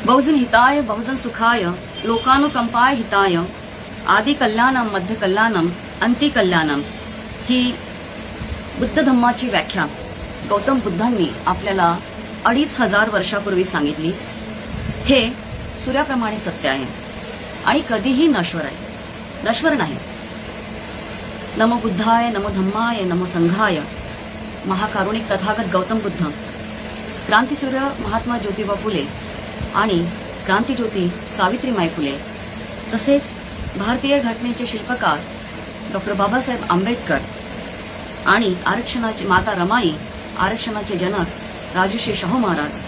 बहुजन हिताय बहुजन सुखाय लोकानुकंपाय हिताय आदि कल्याणम मध्य कल्याणम अंती कल्याणम ही बुद्ध धम्माची व्याख्या गौतम बुद्धांनी आपल्याला 2500 वर्षापूर्वी सांगितली. हे सूर्याप्रमाणे सत्य आहे आणि कधीही नश्वर आहे, नश्वर नाही. नमो बुद्धाय, नमो धम्माय, नमो संघाय. महाकारुणिक तथागत गौतम बुद्ध, क्रांतीसूर्य महात्मा ज्योतिबा फुले आणि क्रांतीज्योती सावित्रीमाई फुले, तसेच भारतीय घटनेचे शिल्पकार डॉक्टर बाबासाहेब आंबेडकर आणि आरक्षणाचे माता रमाई, आरक्षणाचे जनक राजर्षी शाहू महाराज,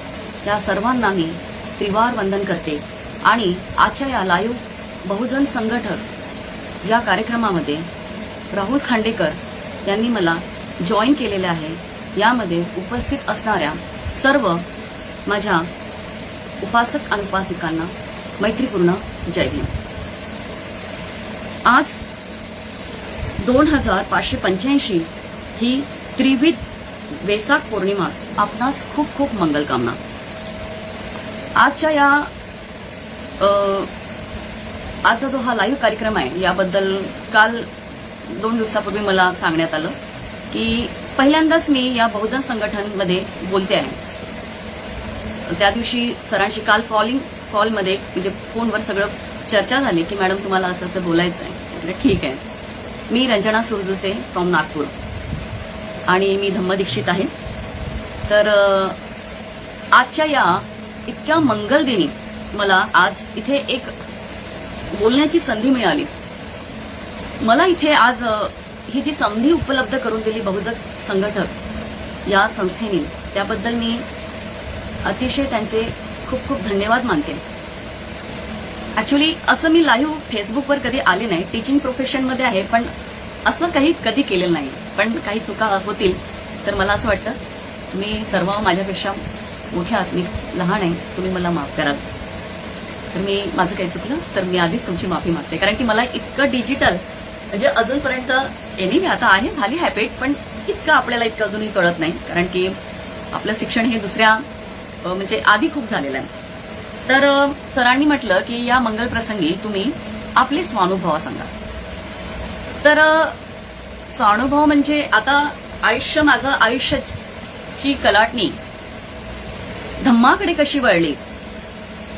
या सर्वांना मी त्रिवार वंदन करते. आणि आजच्या या लाईव्ह बहुजन संघटक या कार्यक्रमामध्ये राहुल खांडेकर यांनी मला जॉईन केलेले आहे. यामध्ये उपस्थित असणाऱ्या सर्व माझ्या उपासक आणि उपासिकांना मैत्रीपूर्ण जय भीम. आज 2585 ही त्रिविध वेसाक पौर्णिमास आपणास खूप खूप मंगलकामना. आजच्या या आजचा जो हा लाईव्ह कार्यक्रम आहे याबद्दल काल 2 दिवसापूर्वी मला सांगण्यात आलं की पहिल्यांदाच मी या बहुजन संघटनमध्ये बोलते आहे. त्या दिवशी सरांशी काल कॉलमध्ये म्हणजे फोनवर सगळं चर्चा झाली की मॅडम तुम्हाला असं असं बोलायचं आहे. ठीक आहे. मी रंजना सुरजुसे फ्रॉम नागपूर आणि मी धम्मदीक्षित आहे. तर आजच्या या इतक्या मंगल दिनी मला आज इथे एक बोलण्याची संधी मिळाली. मला इथे आज ही जी संधी उपलब्ध करून दिली बहुजन संघटक या संस्थेने, त्याबद्दल मी अतिशय त्यांचे खूप खूप धन्यवाद मानते. ऍक्च्युली असं मी लाईव्ह फेसबुकवर कधी आले नाही. टीचिंग प्रोफेशनमध्ये आहे पण असं काही कधी केलेलं नाही. पण काही चुका होतील तर मला असं वाटतं मी सर्व माझ्यापेक्षा मोठे आहात, मी लहान आहे, तुम्ही मला माफ कराल. तर मी माझं काही चुकलं तर मी आधीच तुमची माफी मागते. कारण की मला इतकं डिजिटल म्हणजे अजूनपर्यंत एनिवे आता आहे झाली हॅबिट, पण इतकं आपल्याला इतकं अजूनही कळत नाही. कारण की आपलं शिक्षण हे दुसऱ्या म्हणजे आधी खूप झालेलं आहे. तर सरांनी म्हटलं की या मंगल प्रसंगी तुम्ही आपले स्वानुभव सांगा. तर स्वानुभव म्हणजे आता माझं आयुष्याची कलाटणी धम्माकडे कशी वळली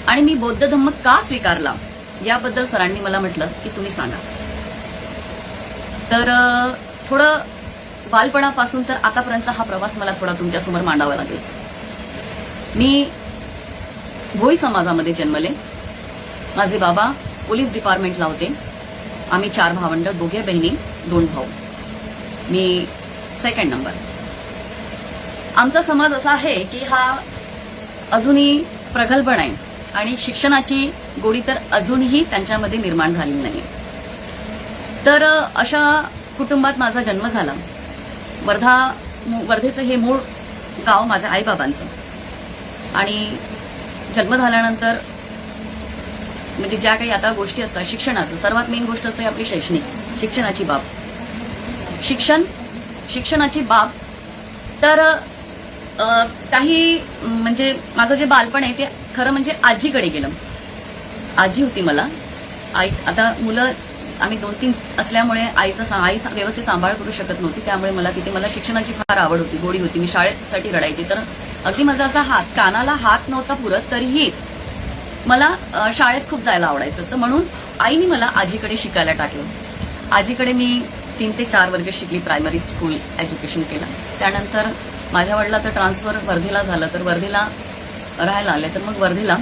आणि मी बौद्ध धम्म का स्वीकारला याबद्दल सरांनी मला म्हटलं की तुम्ही सांगा. तर थोडं बालपणापासून तर आतापर्यंतचा हा प्रवास मला थोडा तुमच्यासमोर मांडावा लागेल. मी भोई समाजामध्ये जन्मले. माझे बाबा पोलीस डिपार्टमेंटला होते. आम्ही 4 भावंड, 2 बहिणी 2 भाऊ. मी सेकंड नंबर. आमचा समाज असा आहे की हा अजूनही प्रगल्भण आहे आणि शिक्षणाची गोडी तर अजूनही त्यांच्यामध्ये निर्माण झालेली नाही. तर अशा कुटुंबात माझा जन्म झाला. वर्धेचं हे मूळ गाव माझ्या आईबाबांचं. आणि जन्म झाल्यानंतर म्हणजे ज्या काही आता गोष्टी असतात शिक्षणाचं, सर्वात मेन गोष्ट असते आपली शैक्षणिक शिक्षणाची बाब. शिक्षणाची बाब. तर काही म्हणजे माझं जे बालपण आहे ते खरं म्हणजे आजीकडे गेलं. आजी होती मला. आई आता मुलं आम्ही 2-3 असल्यामुळे आई व्यवस्थित सांभाळ करू शकत नव्हती. त्यामुळे मला शिक्षणाची फार आवड होती, गोडी होती. मी शाळेसाठी रडायची. तर अगदी माझा असा कानाला हात नव्हता पुरत तरीही मला शाळेत खूप जायला आवडायचं. तर म्हणून आईने मला आजीकडे शिकायला टाकलं. आजीकडे मी 3 ते 4 वर्ग शिकली. प्रायमरी स्कूल एज्युकेशन केलं. त्यानंतर माझ्या वडिलाचं ट्रान्सफर वर्धेला झालं. तर वर्धेला राहायला आले. तर मग वर्धेला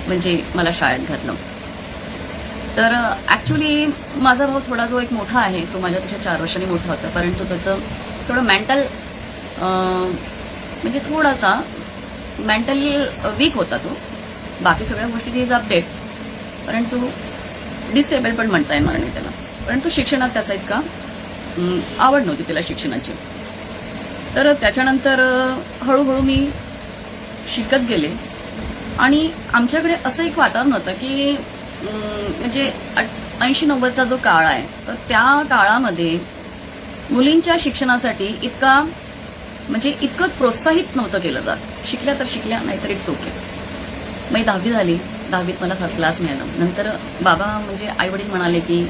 म्हणजे मला शाळेत घातलं. तर ऍक्च्युली माझा भाऊ थोडा जो एक मोठा आहे तो माझ्यापेक्षा 4 वर्षांनी मोठा होता. परंतु त्याचं थोडं मेंटल म्हणजे थोडासा मेंटली वीक होता तो. बाकी सगळ्या गोष्टी इज अपडेट, परंतु डिसेबल पण म्हणता येणार नाही त्याला. परंतु शिक्षणात त्याचा इतका आवड नव्हती त्याला शिक्षणाची. तर त्याच्यानंतर हळूहळू मी शिकत गेले. आणि आमच्याकडे असं एक वातावरण होतं की म्हणजे 80-90चा जो काळ आहे तर त्या काळामध्ये मुलींच्या शिक्षणासाठी इतकं प्रोत्साहित नव्हतं केलं जात. शिकल्या तर शिकल्या, नाहीतर इट्स ओके. मी 10वी झाली. 10वीत मला फर्स्ट क्लास मिळालं. नंतर बाबा म्हणजे आई वडील म्हणाले की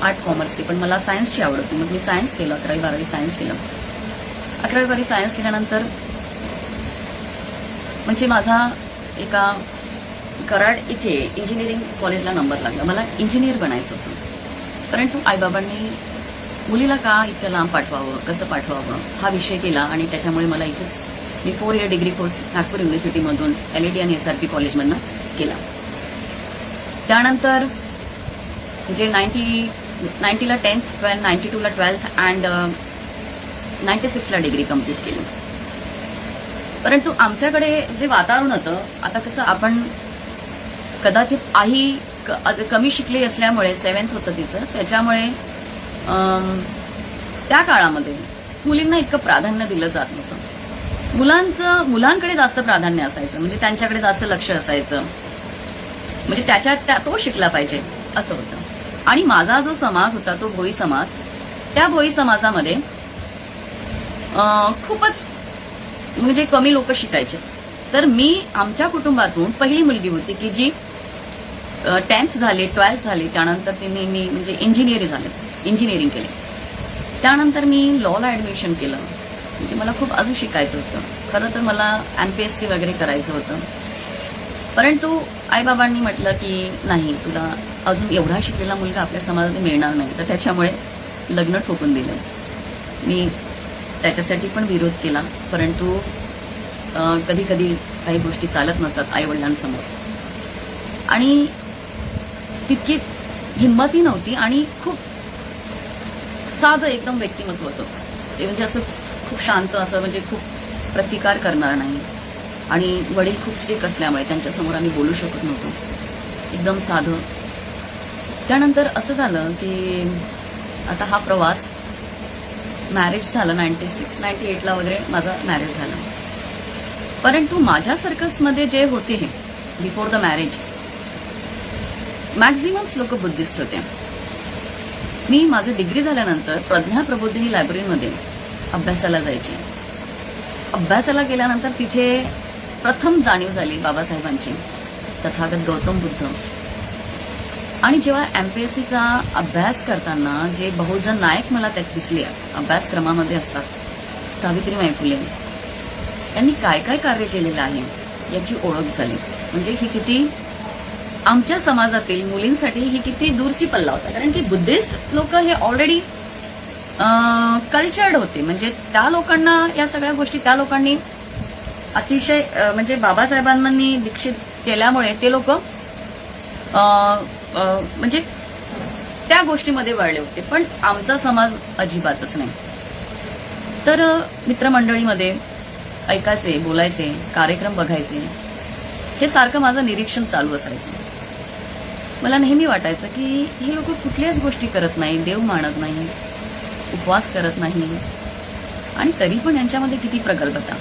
आर्ट कॉमर्सची, पण मला सायन्सची आवड होती. मग मी सायन्स केलं. 11वी 12वी सायन्स केलं. 11वी 12वी सायन्स केल्यानंतर म्हणजे माझा एका कराड इथे इंजिनिअरिंग कॉलेजला नंबर लागला. मला इंजिनियर बनायचं होतं. परंतु आईबाबांनी मुलीला का इतकं लांब पाठवावं, कसं पाठवावं हा विषय केला आणि त्याच्यामुळे मला इथेच मी 4 इयर डिग्री कोर्स नागपूर युनिव्हर्सिटीमधून LAD आणि SRP कॉलेजमधनं केला. त्यानंतर म्हणजे 90ला 10th 92ला 12th अँड 96ला डिग्री कंप्लीट केली. परंतु आमच्याकडे जे वातावरण होतं, आता कसं आपण कदाचित आई कमी शिकली असल्यामुळे 7th होतं तिचं, त्याच्यामुळे त्या काळामध्ये मुलींना इतकं प्राधान्य दिलं जात नव्हतं. मुलांकडे जास्त प्राधान्य असायचं, म्हणजे त्यांच्याकडे जास्त लक्ष असायचं, म्हणजे त्याच्यात तो शिकला पाहिजे असं होतं. आणि माझा जो समाज होता तो भोई समाज, त्या भोई समाजामध्ये खूपच म्हणजे कमी लोक शिकायचे. तर मी आमच्या कुटुंबातून पहिली मुलगी होती की जी 10th झाली, 12th झाली, त्यानंतर मी म्हणजे इंजिनिअरिंग केले. त्यानंतर मी लॉला ऍडमिशन केलं. म्हणजे मला खूप अजून शिकायचं होतं. खरं तर मला MPSC वगैरे करायचं होतं. परंतु आईबाबांनी म्हटलं की नाही, तुला अजून एवढा शिकलेला मुलगा आपल्या समाजात मिळणार नाही, तर त्याच्यामुळे लग्न ठोकून दिलं. मी त्याच्यासाठी पण विरोध केला. परंतु कधी कधी काही गोष्टी चालत नसतात आईवडिलांसमोर, आणि तितकी हिंमतही नव्हती आणि खूप साधं एकदम व्यक्तिमत्व होतं. ते म्हणजे असं खूप शांत, असं म्हणजे खूप प्रतिकार करणार नाही. आणि वडील खूप स्ट्रिक्ट असल्यामुळे त्यांच्यासमोर आम्ही बोलू शकत नव्हतो. एकदम साधं. त्यानंतर असं झालं की आता हा प्रवास, मॅरेज झालं 96-98ला वगैरे माझा मॅरेज झाला. परंतु माझ्या सर्कल्समध्ये जे होते हे बिफोर द मॅरेज, मॅक्झिमम्स लोक बुद्धिस्ट होते. मी माझं डिग्री झाल्यानंतर प्रज्ञा प्रबोधिनी लायब्ररीमध्ये अभ्यासाला जायचे. अभ्यासाला गेल्यानंतर तिथे प्रथम जाणीव झाली बाबासाहेबांची, तथागत गौतम बुद्ध. आणि जेव्हा MPSCचा अभ्यास करताना जे बहुजन नायक मला त्यात दिसले, अभ्यासक्रमामध्ये असतात, सावित्रीबाई फुले यांनी काय काय कार्य केलेलं आहे याची ओळख झाली. म्हणजे ही किती आमच्या समाजातील मुलींसाठी ही किती दूरची पल्ला होता. कारण की बुद्धिस्ट लोक हे ऑलरेडी कल्चर्ड होते. म्हणजे त्या लोकांना या सगळ्या गोष्टी, त्या लोकांनी अतिशय म्हणजे बाबासाहेबांनी दीक्षित केल्यामुळे ते लोक म्हणजे त्या गोष्टीमध्ये वळले होते. पण आमचा समाज अजिबातच नाही. तर मित्रमंडळीमध्ये ऐकायचे, बोलायचे, कार्यक्रम बघायचे, हे सारखं माझं निरीक्षण चालू असायचं. मला नेहमी वाटायचं की हे लोक कुठल्याच गोष्टी करत नाही, देव मानत नाही, उपवास करत नाही, आणि तरी पण यांच्यामध्ये किती प्रगल्भता.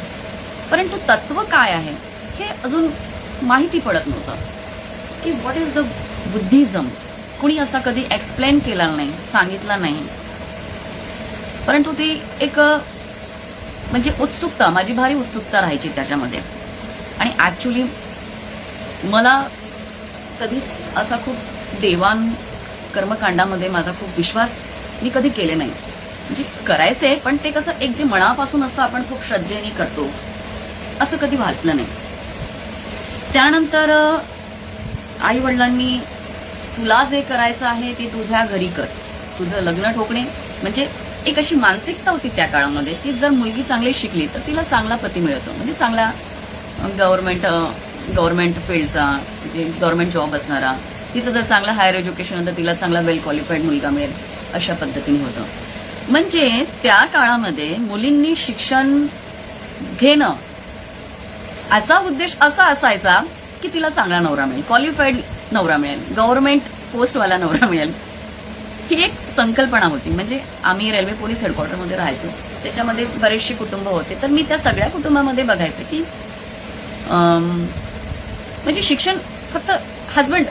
परंतु तत्व काय आहे हे अजून माहिती पडत नव्हतं की व्हॉट इज द बुद्धिझम. कुणी असा कधी एक्सप्लेन केला नाही, सांगितला नाही. परंतु ती एक म्हणजे उत्सुकता, माझी भारी उत्सुकता राहायची त्याच्यामध्ये. आणि ऍक्च्युली मला कधीच असा खूप देवान कर्मकांडामध्ये माझा खूप विश्वास मी कधी केले नाही. म्हणजे करायचे, पण ते कसं एक जे मनापासून असतं, आपण खूप श्रद्धेने करतो, असं कधी वाटलं नाही. त्यानंतर आई वडिलांनी तुला जे करायचं आहे ते तुझ्या घरी कर, तुझं लग्न ठोकणे, म्हणजे एक अशी मानसिकता होती त्या काळामध्ये की जर मुलगी चांगली शिकली तर तिला चांगला पती मिळतो, म्हणजे चांगला गव्हर्नमेंट फील्डचा, म्हणजे गव्हर्नमेंट जॉब असणारा, तिचं जर चांगलं हायर एज्युकेशन होतं तिला चांगला वेल क्वालिफाईड मुलगा मिळेल, अशा पद्धतीने होतं. म्हणजे त्या काळामध्ये मुलींनी शिक्षण घेणं याचा उद्देश असा असायचा की तिला चांगला नवरा मिळेल, क्वालिफाईड नवरा मिळेल, गव्हर्नमेंट पोस्टवाला नवरा मिळेल, ही एक संकल्पना होती. म्हणजे आम्ही रेल्वे पोलीस हेडक्वार्टरमध्ये राहायचो, त्याच्यामध्ये बरेचसे कुटुंब होते. तर मी त्या सगळ्या कुटुंबामध्ये बघायचे की म्हणजे शिक्षण फक्त हजबंड,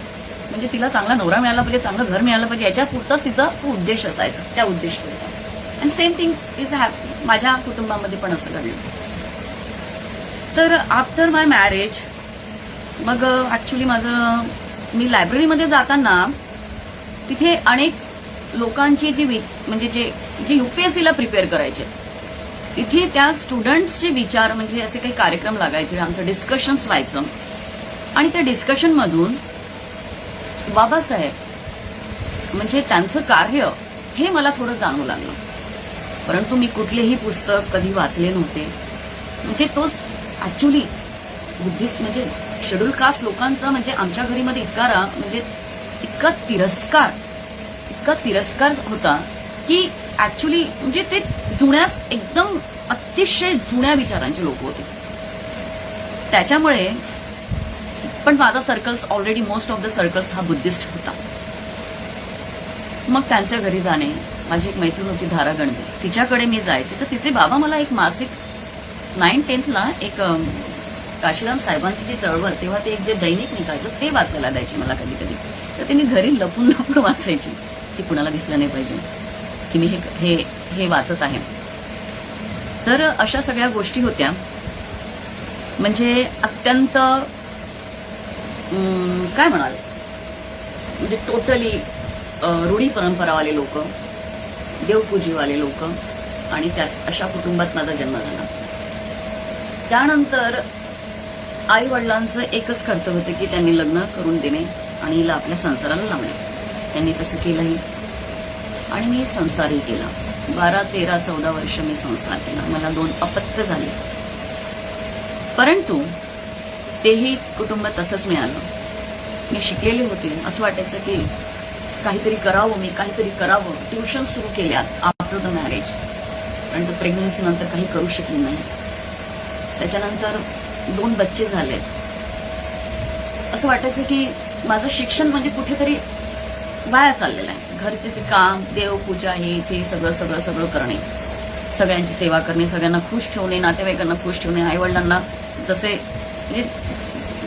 म्हणजे तिला चांगला नवरा मिळाला पाहिजे, चांगलं घर मिळालं पाहिजे, याच्या पुरताच तिचा तो उद्देश असायचा, त्या उद्देश होता. अँड सेम थिंग इज माझ्या कुटुंबामध्ये पण असं घडलं. तर आफ्टर माय मॅरेज मग ऍक्च्युली मी लायब्ररीमध्ये जाताना तिथे अनेक लोकांची म्हणजे जे युपीएससीला प्रिपेअर करायचे, तिथे त्या स्टुडंट्सचे विचार म्हणजे असे काही कार्यक्रम लागायचे, आमचं डिस्कशन्स व्हायचं आणि त्या डिस्कशन मधून बाबासाहेब म्हणजे त्यांचं कार्य हे मला थोडं जाणवू लागलं. परंतु मी कुठलेही पुस्तक कधी वाचले नव्हते. म्हणजे तोच ऍक्च्युली बुद्धिस्ट म्हणजे शेड्यूल कास्ट लोकांचा म्हणजे आमच्या घरीमध्ये इतका तिरस्कार होता की ऍक्च्युली म्हणजे ते एकदम अतिशय जुन्या विचारांचे लोक होते. त्याच्यामुळे पण माझा circles already most of the circles हा बुद्धिस्ट होता. मग त्यांच्या घरी जाणे, माझी एक मैत्रीण होती धारा गणबे, तिच्याकडे मी जायचे तर तिचे बाबा मला एक मासिक 9-10ला एक काशीराम साहेबांची जी चळवळ तेव्हा ते एक जे दैनिक निघायचं ते वाचायला द्यायचे मला कधी कधी. तर त्यांनी घरी लपून वाचायची की कुणाला दिसलं नाही पाहिजे की मी हे वाचत आहे. तर अशा सगळ्या गोष्टी होत्या. म्हणजे अत्यंत काय म्हणाल म्हणजे टोटली रूढी परंपरावाले लोक, देवपूजीवाले लोक आणि त्यात अशा कुटुंबात माझा जन्म झाला. त्यानंतर आई वडिलांचं एकच कर्तव्य होतं की त्यांनी लग्न करून देणे आणि हिला आपल्या संसाराला लावणे. त्यांनी तसं केलंही आणि मी संसारही केला. 12, 13, 14 वर्ष मी संसार केला. मला 2 अपत्य झाले. परंतु तेही कुटुंब तसंच मिळालं. मी शिकलेले होते, असं वाटायचं की काहीतरी करावं. ट्युशन सुरू केल्या आफ्टर द मॅरेज, परंतु प्रेग्नन्सी नंतर काही करू शकले नाही. त्याच्यानंतर 2 बच्चे झाले. असं वाटायचं की माझं शिक्षण म्हणजे कुठेतरी वाया चाललेलं आहे. घरचे ते काम, देवपूजा, हे ते सगळं करणे, सगळ्यांची सेवा करणे, सगळ्यांना खुश ठेवणे, नातेवाईकांना खुश ठेवणे, आईवडिलांना जसे म्हणजे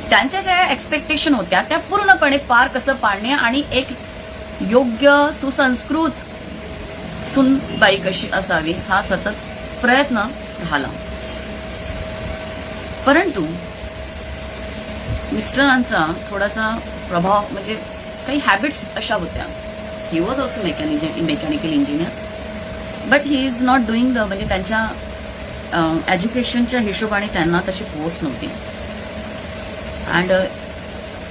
त्यांच्या ज्या एक्सपेक्टेशन होत्या त्या पूर्णपणे पार कसं पाडणे आणि एक योग्य सुसंस्कृत सूनबाई कशी असावी हा सतत प्रयत्न झाला. परंतु मिस्टरांचा थोडासा प्रभाव म्हणजे काही हॅबिट्स अशा होत्या. He was also mechanical engineer, but he is not doing म्हणजे त्यांच्या एज्युकेशनच्या हिशोबाने त्यांना तशी पोस्ट नव्हती अँड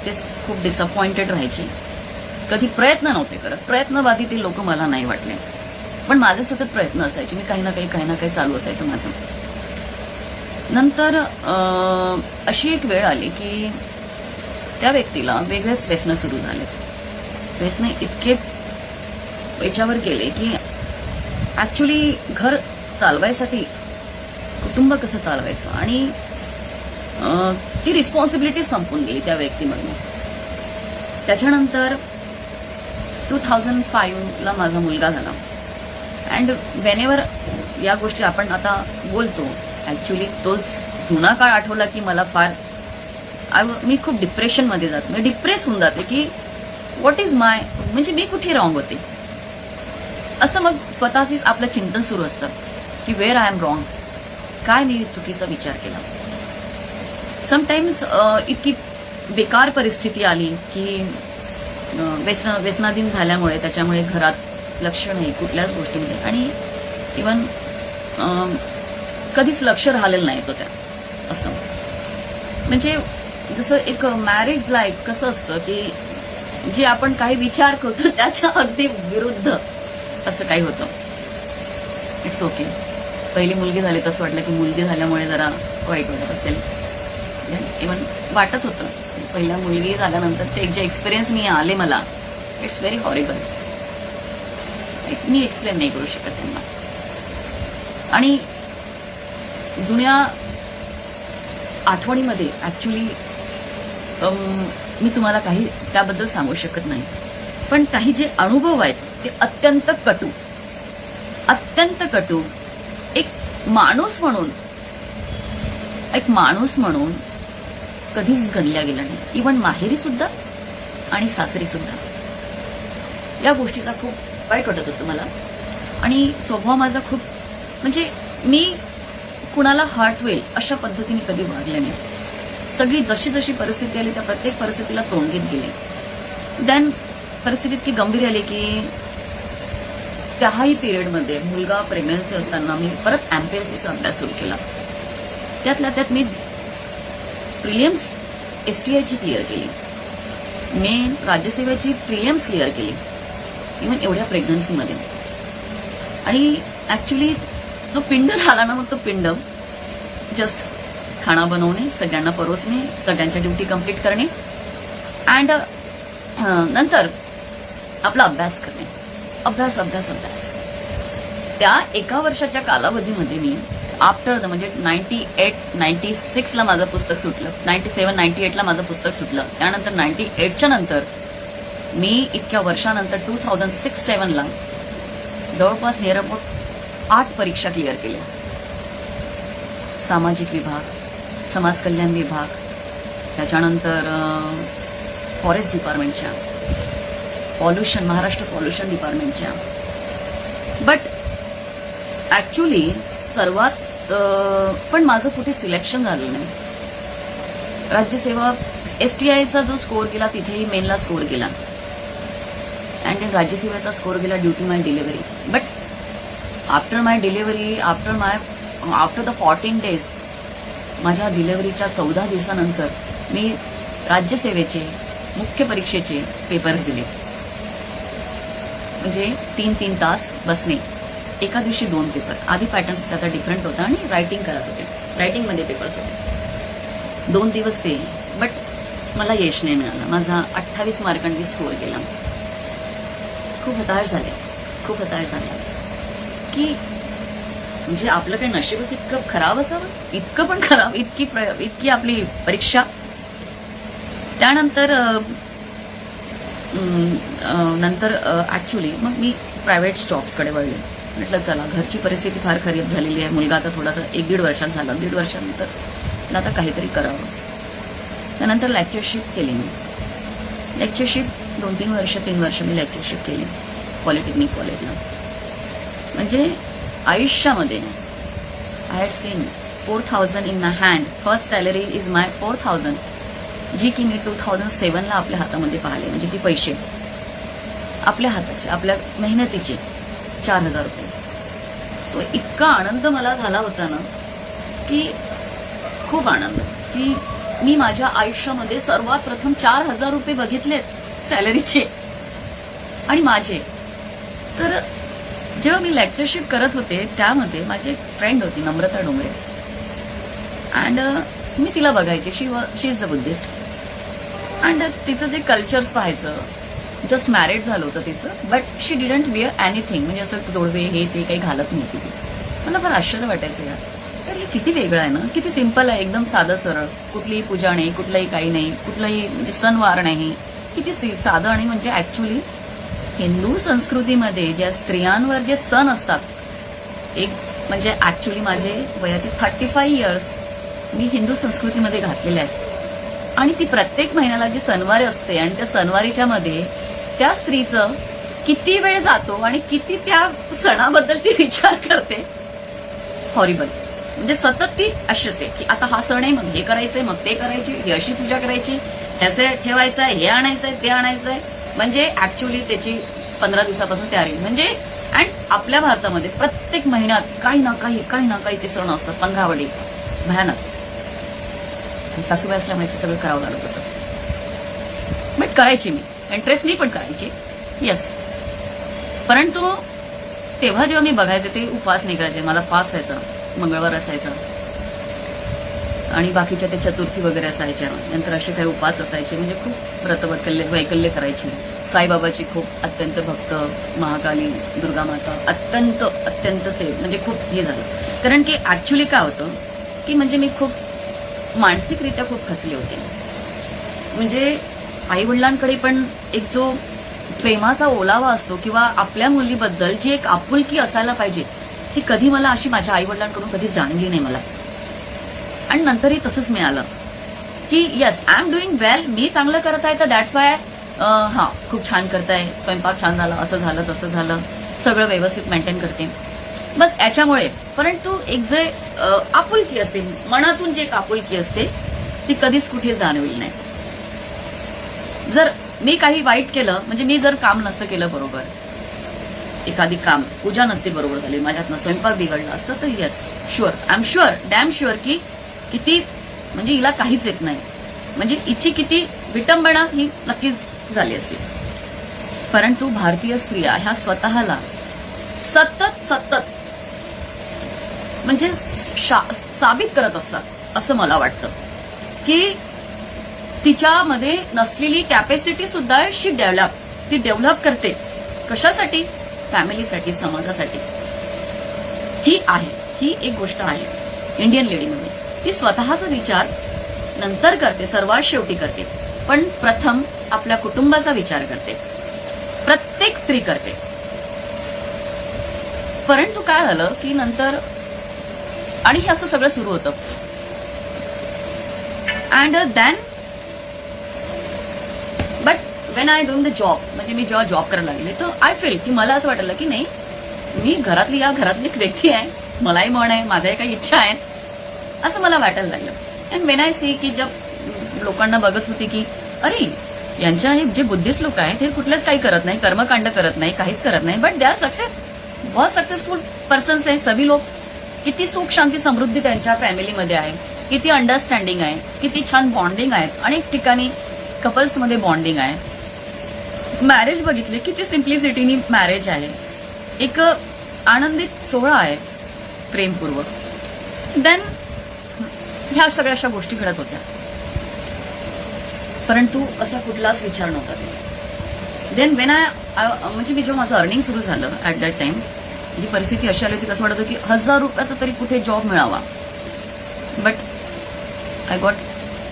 ते खूप डिसअपॉइंटेड राहायचे. कधी प्रयत्न नव्हते करत. प्रयत्नवादी ते लोक मला नाही वाटले, पण माझे सतत प्रयत्न असायचे. मी काही ना काही चालू असायचं माझं. नंतर अशी एक वेळ आली की त्या व्यक्तीला वेगळेच व्यसनं सुरू झाले. व्यसनं इतके याच्यावर गेले की ऍक्च्युली घर चालवायसाठी कुटुंब कसं चालवायचं आणि ती रिस्पॉन्सिबिलिटी संपून गेली त्या व्यक्तीमधून. त्याच्यानंतर 2005ला माझा मुलगा झाला अँड वेनेवर या गोष्टी आपण आता बोलतो, ऍक्च्युली तोच जुना काळ आठवला की मला फार मी खूप डिप्रेशनमध्ये जाते. मी डिप्रेस होऊन जाते की व्हॉट इज माय म्हणजे मी कुठे रॉंग होते असं. मग स्वतःचीच आपलं चिंतन सुरू असतं की वेअर आय एम रॉंग, काय मी चुकीचा विचार केला. समटाईम्स इतकी बेकार परिस्थिती आली की व्यसनाधीन झाल्यामुळे त्याच्यामुळे घरात लक्ष नाही कुठल्याच गोष्टीमध्ये आणि इवन कधीच लक्ष राहिलेलं नाही तो त्या असं. म्हणजे जसं एक मॅरिड लाईफ कसं असतं की जे आपण काही विचार करतो त्याच्या अगदी विरुद्ध असं काही होतं. It's okay. पहिली मुलगी झाली तसं वाटलं की मुलगी झाल्यामुळे जरा वाईट वाटत असेल. इव्हन वाटत होतं पहिल्या मुलगी झाल्यानंतर ते जे एक्सपिरियन्स आले मला, it's very horrible. Me explain नाही करू शकत त्यांना. आणि जुन्या आठवणीमध्ये ऍक्च्युली मी तुम्हाला काही त्याबद्दल सांगू शकत नाही, पण काही जे अनुभव आहेत ते अत्यंत कटू. एक माणूस म्हणून कधीच गणल्या गेला नाही. इव्हन माहेरी सुद्धा आणि सासरी सुद्धा या गोष्टीचा खूप वाईट वाटत होतं मला. आणि स्वभाव माझा खूप म्हणजे मी कुणाला हर्ट होईल अशा पद्धतीने कधी वागले नाही. सगळी जशी जशी परिस्थिती आली त्या प्रत्येक परिस्थितीला तोंड देत गेले. देन परिस्थिती इतकी गंभीर आली की त्याही पिरियडमध्ये मुलगा प्रेग्नन्सी असताना मी परत एमपीएससीचा अभ्यास सुरू केला. त्यातल्या त्यात मी प्रिलिम्स एसटीआयची क्लिअर केली, मेन राज्यसेवेची प्रिलिम्स क्लिअर केली, इव्हन एवढ्या प्रेग्नन्सीमध्ये. आणि ऍक्च्युली जो पिंड राहिला ना, मग तो पिंड जस्ट खाना बनवणे, सगळ्यांना परोसणे, सगळ्यांच्या ड्युटी कंप्लीट करणे अँड नंतर आपला अभ्यास करणे. अभ्यास अभ्यास अभ्यास. त्या एका वर्षाच्या कालावधीमध्ये मी आफ्टर म्हणजे 96ला माझं पुस्तक सुटलं, 97-98ला माझं पुस्तक सुटलं. त्यानंतर 98च्या नंतर मी इतक्या वर्षानंतर 2006-07ला जवळपास नियर अबाउट 8 परीक्षा क्लिअर केल्या. सामाजिक विभाग, समाज कल्याण विभाग, त्याच्यानंतर फॉरेस्ट डिपार्टमेंटच्या, पॉल्युशन, महाराष्ट्र पॉल्युशन डिपार्टमेंटच्या. बट ऍक्च्युली सर्वात पण माझं कुठे सिलेक्शन झालं नाही. राज्यसेवा एसटीआयचा जो स्कोअर गेला तिथेही मेनला स्कोअर गेला अँड राज्यसेवेचा स्कोअर गेला due to my delivery. But after my delivery, after the 14 days, माझ्या डिलिव्हरीच्या 14 दिवसानंतर मी राज्यसेवेचे मुख्य परीक्षेचे पेपर्स दिले. म्हणजे 3-3 तास बसणे, एका दिवशी 2 पेपर. आधी पॅटर्न्स त्याचा डिफरंट होता आणि रायटिंग करत होते, रायटिंगमध्ये पेपर्स होते. 2 दिवस ते. बट मला यश नाही मिळालं. माझा 28 मार्कांनी स्कोअर केला. खूप हताश झाले, खूप हताश झाले की म्हणजे आपलं काही नशीबच इतकं खराब असावं, इतकं पण खराब, इतकी आपली परीक्षा. त्यानंतर ऍक्च्युली मग मी प्रायव्हेट जॉब्सकडे वळले. म्हटलं चला, घरची परिस्थिती फार खराब झालेली आहे, मुलगा आता थोडासा 1-1.5 वर्षात झाला, 1.5 वर्षानंतर आता काहीतरी करावं. त्यानंतर लेक्चरशिप केली मी. लेक्चरशिप 2-3 वर्ष, 3 वर्ष मी लेक्चरशिप केली पॉलिटेक्निक कॉलेजला. म्हणजे आयुष्यामध्ये I had seen 4,000 in my hand. First salary is my 4,000, जी की मी 2007ला आपल्या हातामध्ये पाहिले. म्हणजे ती पैसे आपल्या हाताचे, आपल्या मेहनतीचे 4,000 रुपये. तो इतका आनंद मला झाला होता ना की खूप आनंद, की मी माझ्या आयुष्यामध्ये सर्वात प्रथम 4,000 रुपये बघितलेत सॅलरीचे आणि माझे. तर जेव्हा मी लेक्चरशिप करत होते त्यामध्ये माझी एक फ्रेंड होती, नम्रता डोंगरे, अँड मी तिला बघायचे. She is the Buddhist and तिचं जे कल्चर्स पाहायचं. जस्ट मॅरिड झालं होतं तिचं, but she didn't wear anything. म्हणजे असं जोडवे हे ते काही घालत नव्हती ती. मला फार आश्चर्य वाटायचं यार, तर हे किती वेगळं आहे ना, किती सिम्पल आहे, एकदम साधं सरळ, कुठलीही पूजा नाही, कुठलंही काही नाही, कुठलाही म्हणजे सणवार नाही, किती साधं. आणि म्हणजे ऍक्च्युली हिंदू संस्कृतीमध्ये ज्या स्त्रियांवर जे सण असतात, एक म्हणजे ऍक्च्युली माझे वयाचे 35 इयर्स मी हिंदू संस्कृतीमध्ये घातलेले आहेत. आणि ती प्रत्येक महिन्याला जी सणवारी असते आणि त्या सणवारीच्या मध्ये त्या स्त्रीचं किती वेळ जातो आणि किती त्या सणाबद्दल ती विचार करते, हॉरिबल. म्हणजे सतत ती अशी असते की आता हा सण आहे, मग हे करायचंय, मग ते करायची, ही अशी पूजा करायची, ह्याचे ठेवायचंय, हे आणायचंय, ते आणायचंय. म्हणजे ऍक्च्युली त्याची 15 दिवसापासून तयारी. म्हणजे अँड आपल्या भारतामध्ये प्रत्येक महिन्यात काही ना काही ते सण असतात, 15 वडी भयानक. सासूबाई असल्यामुळे ते सगळं करावं लागत होतं. बट करायची मी, इंटरेस्टली पण करायची, येस. परंतु तेव्हा जेव्हा मी बघायचे ते उपवास निघायचे, मला फास्ट व्हायचा, मंगळवार असायचा आणि बाकीच्या ते चतुर्थी वगैरे असायच्या. नंतर असे काही उपवास असायचे. म्हणजे खूप वैकल्य करायची. साईबाबाची खूप अत्यंत भक्त, महाकाली, दुर्गा माता अत्यंत सेव. म्हणजे खूप हे झालं. कारण की ऍक्च्युली काय होतं की म्हणजे मी खूप मानसिकरित्या खूप खचले होते. म्हणजे आई वडिलांकडे पण एक जो प्रेमाचा ओलावा असतो किंवा आपल्या मुलीबद्दल जी एक आपुलकी असायला पाहिजे, ती कधी मला अशी माझ्या आई वडिलांकडून कधी जाणली नाही मला. आणि नंतरही तसंच मिळालं की येस, आय एम डुईंग वेल, मी चांगलं करत आहे, तर दॅट्स वाय खूप छान करताय, स्वयंपाक छान झाला, असं झालं तसं झालं, सगळं व्यवस्थित मेंटेन करते, बस याच्यामुळे. परंतु एक जे आपुलकी असते, मनातून जे एक आपुलकी असते ती कधीच कुठे जाणवेल नाही. जर मी काही वाईट केलं, म्हणजे मी जर काम नसतं केलं बरोबर, एखादी काम पूजा नसती बरोबर झाली, माझ्यातनं स्वयंपाक बिघडला असतं, तर yes sure, I am sure, damn sure की किती म्हणजे हिला काहीच येत नाही, म्हणजे हिची किती विटंबना ही नक्कीच झाली असती. परंतु भारतीय स्त्रिया ह्या स्वतःला सतत म्हणजे साबित करत असतात असं मला वाटतं की तिच्यामध्ये नसलेली कॅपॅसिटी सुद्धा ती डेव्हलप करते. कशासाठी? फॅमिलीसाठी, समाजासाठी. ही एक गोष्ट आहे इंडियन लेडीमध्ये. ती स्वतःचा विचार नंतर करते, सर्वात शेवटी करते, पण प्रथम आपल्या कुटुंबाचा विचार करते. प्रत्येक स्त्री करते. परंतु काय झालं की नंतर, आणि हे असं सगळं सुरू होतं, and then but when I doing the job, म्हणजे मी जेव्हा जॉब करायला लागले तर आय फील की मला असं वाटलं की नाही, मी घरातली एक व्यक्ती आहे, मलाही मन आहे, माझ्याही काही इच्छा आहेत, असं मला वाटायला लागलं. अँड वेन आय सी की जब लोकांना बघत होती की अरे यांच्या जे बुद्धिस्ट लोक आहेत ते कुठलंच काही करत नाही, कर्मकांड करत नाही, काहीच करत नाही, बट दे आर बहुत सक्सेसफुल पर्सन्स आहे. सभी लोक, किती सुख शांती समृद्धी त्यांच्या फॅमिलीमध्ये आहे, किती अंडरस्टँडिंग आहे, किती छान बॉन्डिंग आहे, अनेक ठिकाणी कपल्समध्ये बॉन्डिंग आहे. मॅरेज बघितले, किती सिम्प्लिसिटीनी मॅरेज आहे, एक आनंदित सोहळा आहे, प्रेमपूर्वक. देन ह्या सगळ्या अशा गोष्टी घडत होत्या, परंतु असा कुठलाच विचार नव्हता. देन वेन म्हणजे मी जेव्हा माझं अर्निंग सुरू झालं ऍट दॅट टाइम, जी परिस्थिती अशी आली होती, कसं वाटत होतं की 1000 रुपयाचा तरी कुठे जॉब मिळावा. But I got.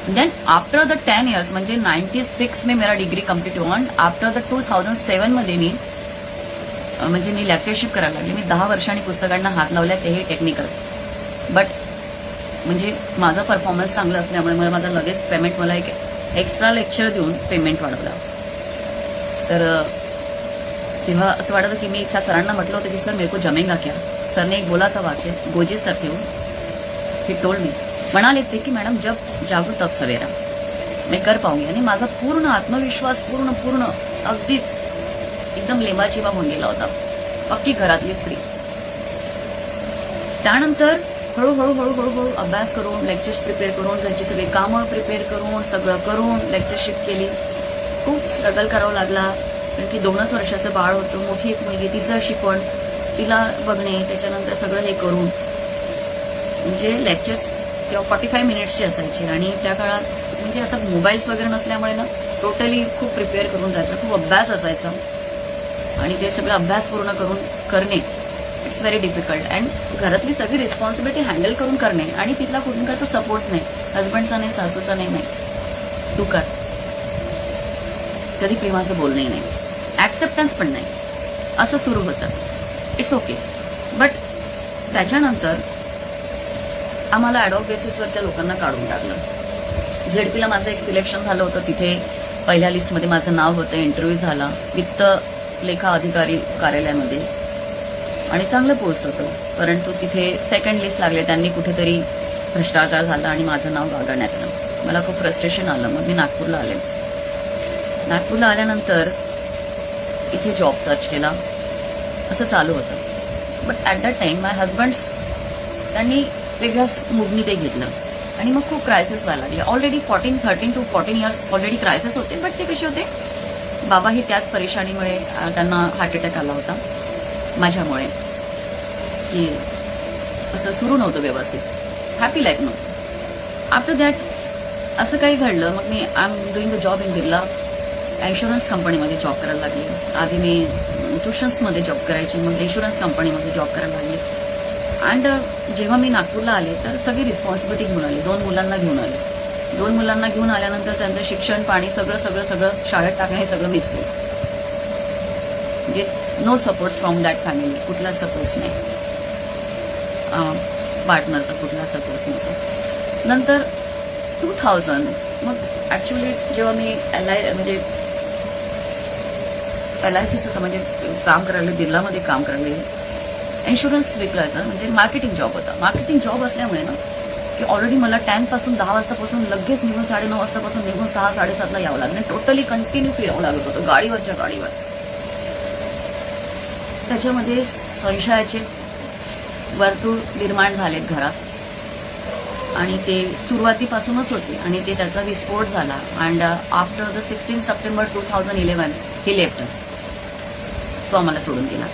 Then after the 10 years, म्हणजे 96 में मेरा डिग्री कंप्लीट हुआ. आफ्टर द 2007 मध्ये म्हणजे मी लेक्चरशिप करायला लागले. मी 10 वर्षांनी पुस्तकांना हात लावल्या, तेही टेक्निकल. बट म्हणजे माझा परफॉर्मन्स चांगला असल्यामुळे माझा लगेच पेमेंट, मला एक एक्स्ट्रा लेक्चर देऊन पेमेंट वाढवला. तर तेव्हा असं वाटतं की मी त्या सरांना म्हटलं होतं की सर मेरे को जमेगा क्या. सरने एक बोला था वाक्य, गोजे सर थे वो, ही टोल्ड मी, म्हणाले ते की मॅडम जब जागू तब सवेरा, मी कर पाऊंगी. आणि माझा पूर्ण आत्मविश्वास पूर्ण अगदीच एकदम लेंबाचिवा होऊन गेला होता, पक्की घरातली स्त्री. त्यानंतर हळूहळू अभ्यास करून, लेक्चर्स प्रिपेअर करून, घरची सगळी कामं प्रिपेअर करून, सगळं करून लेक्चरशिप केली. खूप स्ट्रगल करावं लागला, कारण की 2च वर्षाचं बाळ होतं, मोठी एक मुलगी, तिचं शिकवण, तिला बघणे, त्याच्यानंतर सगळं हे करून, म्हणजे लेक्चर्स तेव्हा 45 मिनिट्सचे असायचे. आणि त्या काळात म्हणजे असं मोबाईल्स वगैरे नसल्यामुळे ना टोटली खूप प्रिपेअर करून जायचं, खूप अभ्यास असायचा. आणि ते सगळं अभ्यास पूर्ण करून करणे इट्स व्हेरी डिफिकल्ट. अँड घरातली सगळी रिस्पॉन्सिबिलिटी हँडल करून करणे, आणि तिथला कुठून सपोर्ट्स नाही, हजबंडचा नाही, सासूचा नाही, तू कर. कधी प्रेमाचं बोलणंही नाही, ऍक्सेप्टन्स पण नाही, असं सुरू होतं. It's okay. बट त्याच्यानंतर आम्हाला ॲडॉक बेसिसवरच्या लोकांना काढून टाकलं. झेडपीला माझं एक सिलेक्शन झालं होतं, तिथे पहिल्या लिस्टमध्ये माझं नाव होतं. इंटरव्ह्यू झाला वित्त लेखा अधिकारी कार्यालयामध्ये, आणि चांगलं पोस्ट होतं. परंतु तिथे सेकंड लिस्ट लागले, त्यांनी कुठेतरी भ्रष्टाचार झाला आणि माझं नाव गागण्यात आलं. मला खूप फ्रस्ट्रेशन आलं. मग मी नागपूरला आले. नागपूरला आल्यानंतर इथे जॉब सर्च केला, असं चालू होतं. But at that time my husband's, त्यांनी वेगळ्याच मूडनी ते घेतलं, आणि मग खूप क्रायसिस व्हायला लागले. Already 13 to 14 years already crisis होते. बट ते कसे होते, बाबाही त्याच परेशानीमुळे त्यांना हार्ट अटॅक आला होता माझ्यामुळे, की असं सुरू नव्हतं व्यवस्थित, हॅपी लाईफ नव्हतं. आफ्टर दॅट असं काही घडलं. मग मी I am doing the job in Birla insurance कंपनीमध्ये जॉब करायला लागली. आधी मी ट्युशन्समध्ये जॉब करायची, मग इन्शुरन्स कंपनीमध्ये जॉब करायला लागली. अँड जेव्हा मी नागपूरला आले तर सगळी रिस्पॉन्सिबिलिटी घेऊन आली. 2 मुलांना घेऊन आले. 2 मुलांना घेऊन आल्यानंतर त्यांचं शिक्षण पाणी सगळं शाळेत टाकणं हे सगळं मिस केलं. म्हणजे no support from that family, कुठलाच सपोर्ट्स नाही, पार्टनरचा कुठला सपोर्ट्स नव्हता. नंतर 2000 मग ॲक्च्युली जेव्हा मी म्हणजे LICचं म्हणजे काम करायला, बिर्लामध्ये काम करायला, इन्शुरन्स विकलायचा, म्हणजे मार्केटिंग जॉब होता. मार्केटिंग जॉब असल्यामुळे ना की ऑलरेडी मला 10 पासून 10 वाजतापासून लगेच निघून 9:30 वाजतापासून निघून 6-7:30ला यावं लागलं. टोटली कंटिन्यू फिरावं लागत होतं गाडीवरच्या गाडीवर. त्याच्यामध्ये संशयाचे वर्तुळ निर्माण झालेत घरात आणि ते सुरुवातीपासूनच होते आणि ते त्याचा विस्फोट झाला. And after the 16 September 2011 he left अस. तो आम्हाला सोडून गेला.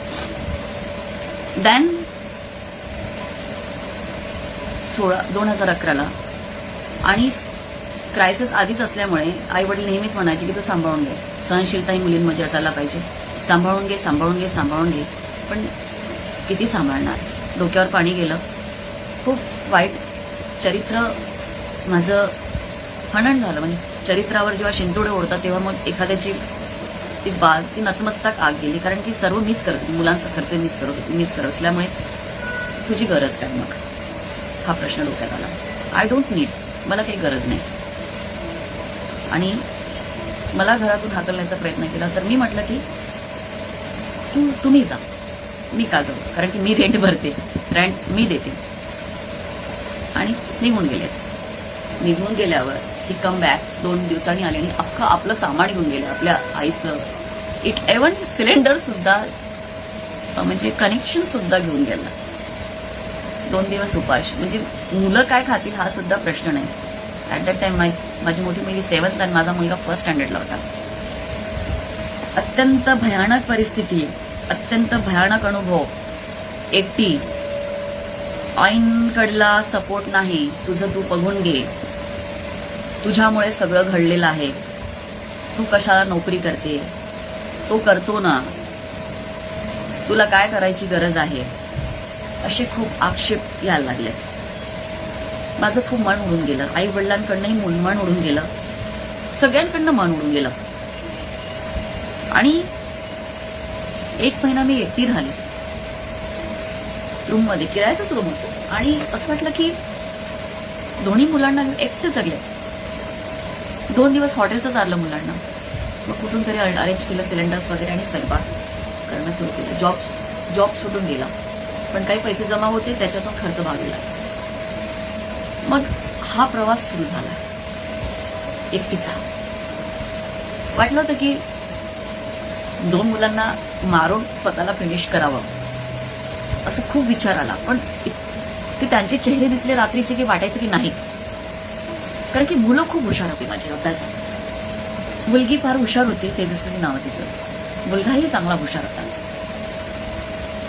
देन 2011ला आणि क्रायसिस आधीच असल्यामुळे आई वडील नेहमीच म्हणायचे की तू सांभाळून घे. सहनशीलता ही मुलींमध्ये असायला पाहिजे. सांभाळून घे सांभाळून घे सांभाळून घे. पण किती सांभाळणार. डोक्यावर पाणी गेलं. खूप वाईट चरित्र माझं हनन झालं. म्हणजे चरित्रावर जेव्हा शिंतोडे ओढतात तेव्हा मग एखाद्याची ती नतमस्तक आग गेली. कारण की सर्व मिस करत होती. मुलांचा खर्च मिस करत असल्यामुळे तुझी गरज काय मग हा प्रश्न डोक्यात आला. I don't need. मला काही गरज नाही. आणि मला घरातून हाकलण्याचा प्रयत्न केला तर मी म्हटलं की तुम्ही जा. मी का जाऊ. कारण की मी रेंट भरते. रेंट मी देते. आणि निघून गेले. निघून गेल्यावर ही कम बॅक 2 दिवसांनी आली आणि अख्खं आपलं सामान घेऊन गेलं. आपल्या आईचं इवन सिलेंडर सुद्धा म्हणजे कनेक्शन सुद्धा घेऊन गेलं. 2 दिवस उपाश. म्हणजे मुलं काय खातील हा सुद्धा प्रश्न नाही. ऍट दॅट टाइम माझी मोठी मुलगी 7th आणि माझा मुलगा 1st स्टँडर्डला होता. अत्यंत भयानक परिस्थिती. अत्यंत भयानक अनुभव. एकटी. आईंकडला सपोर्ट नाही. तुझं तू बघून घे. तुझ्यामुळे सगळं घडलेलं आहे. तू कशाला नोकरी करते. तो करतो ना. तुला काय करायची गरज आहे. असे खूप आक्षेप यायला लागले. माझं खूप मन उडून गेलं. आई वडिलांकडनंही मन उडून गेलं. सगळ्यांकडनं मन उडून गेलं. आणि 1 महिना मी एकटी राहिली. रूममध्ये किरायाचाच रूम होतो. आणि असं वाटलं की दोन्ही मुलांना एकटे जगले. 2 दिवस हॉटेलचं चाललं मुलांना. मग कुठून तरी अरेंज केलं सिलेंडर्स वगैरे आणि स्वयंपाक करणं सुरू केलं. जॉब सुटून गेला. पण काही पैसे जमा होते त्याच्यातून खर्च भागला. मग हा प्रवास सुरू झाला एकटीचा. वाटलं होतं की 2 मुलांना मारून स्वतःला फिनिश करावं असं खूप विचार आला. पण ते त्यांचे चेहरे दिसले रात्रीचे की वाटायचं की नाही. कारण की मुलं खूप हुशार होती माझी अभ्यासात. मुलगी फार हुशार होती. तेजस्विनी नाव तिचं. मुलगाही चांगला हुशार होता.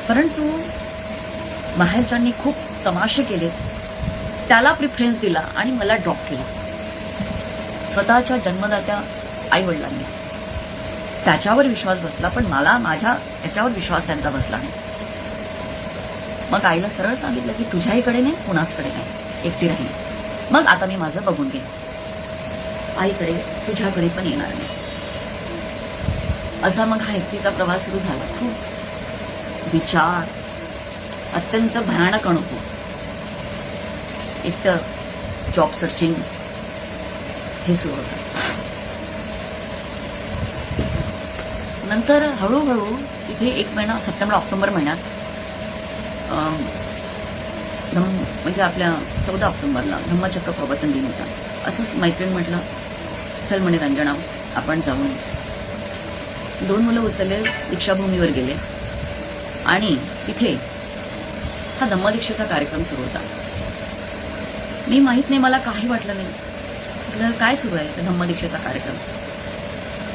परंतु बाहेरच्यांनी खूप तमाशे केले. त्याला प्रिफरन्स दिला आणि मला ड्रॉप केला. स्वतःच्या जन्मदात्या आई वडिलांनी त्याच्यावर विश्वास बसला. पण मला माझ्या याच्यावर विश्वास त्यांचा बसला नाही. मग आईला सरळ सांगितलं की तुझ्या आईकडे नाही कुणाचकडे नाही. एकटी राहील. मग आता मी माझं बघून घेईन. आईकडे तुझ्याकडे पण येणार नाही. असा मग हा एकटीचा प्रवास सुरू झाला. खूप विचार. अत्यंत भयानक अनुभव. एक तर जॉब सर्चिंग हे सुरू होतं. नंतर हळूहळू इथे 1 महिना सप्टेंबर ऑक्टोबर महिन्यात म्हणजे आपल्या 14 ऑक्टोबरला धम्मचक्र प्रवर्तन दिन होता. असंच मैत्रीण म्हटलं चल म्हणे रंजना आपण जाऊन. 2 मुलं उचलले दीक्षाभूमीवर गेले आणि तिथे हा धम्मदीक्षेचा कार्यक्रम सुरू होता. मी माहित नाही मला काही वाटलं नाही. म्हटलं काय सुरू आहे धम्मदीक्षेचा कार्यक्रम.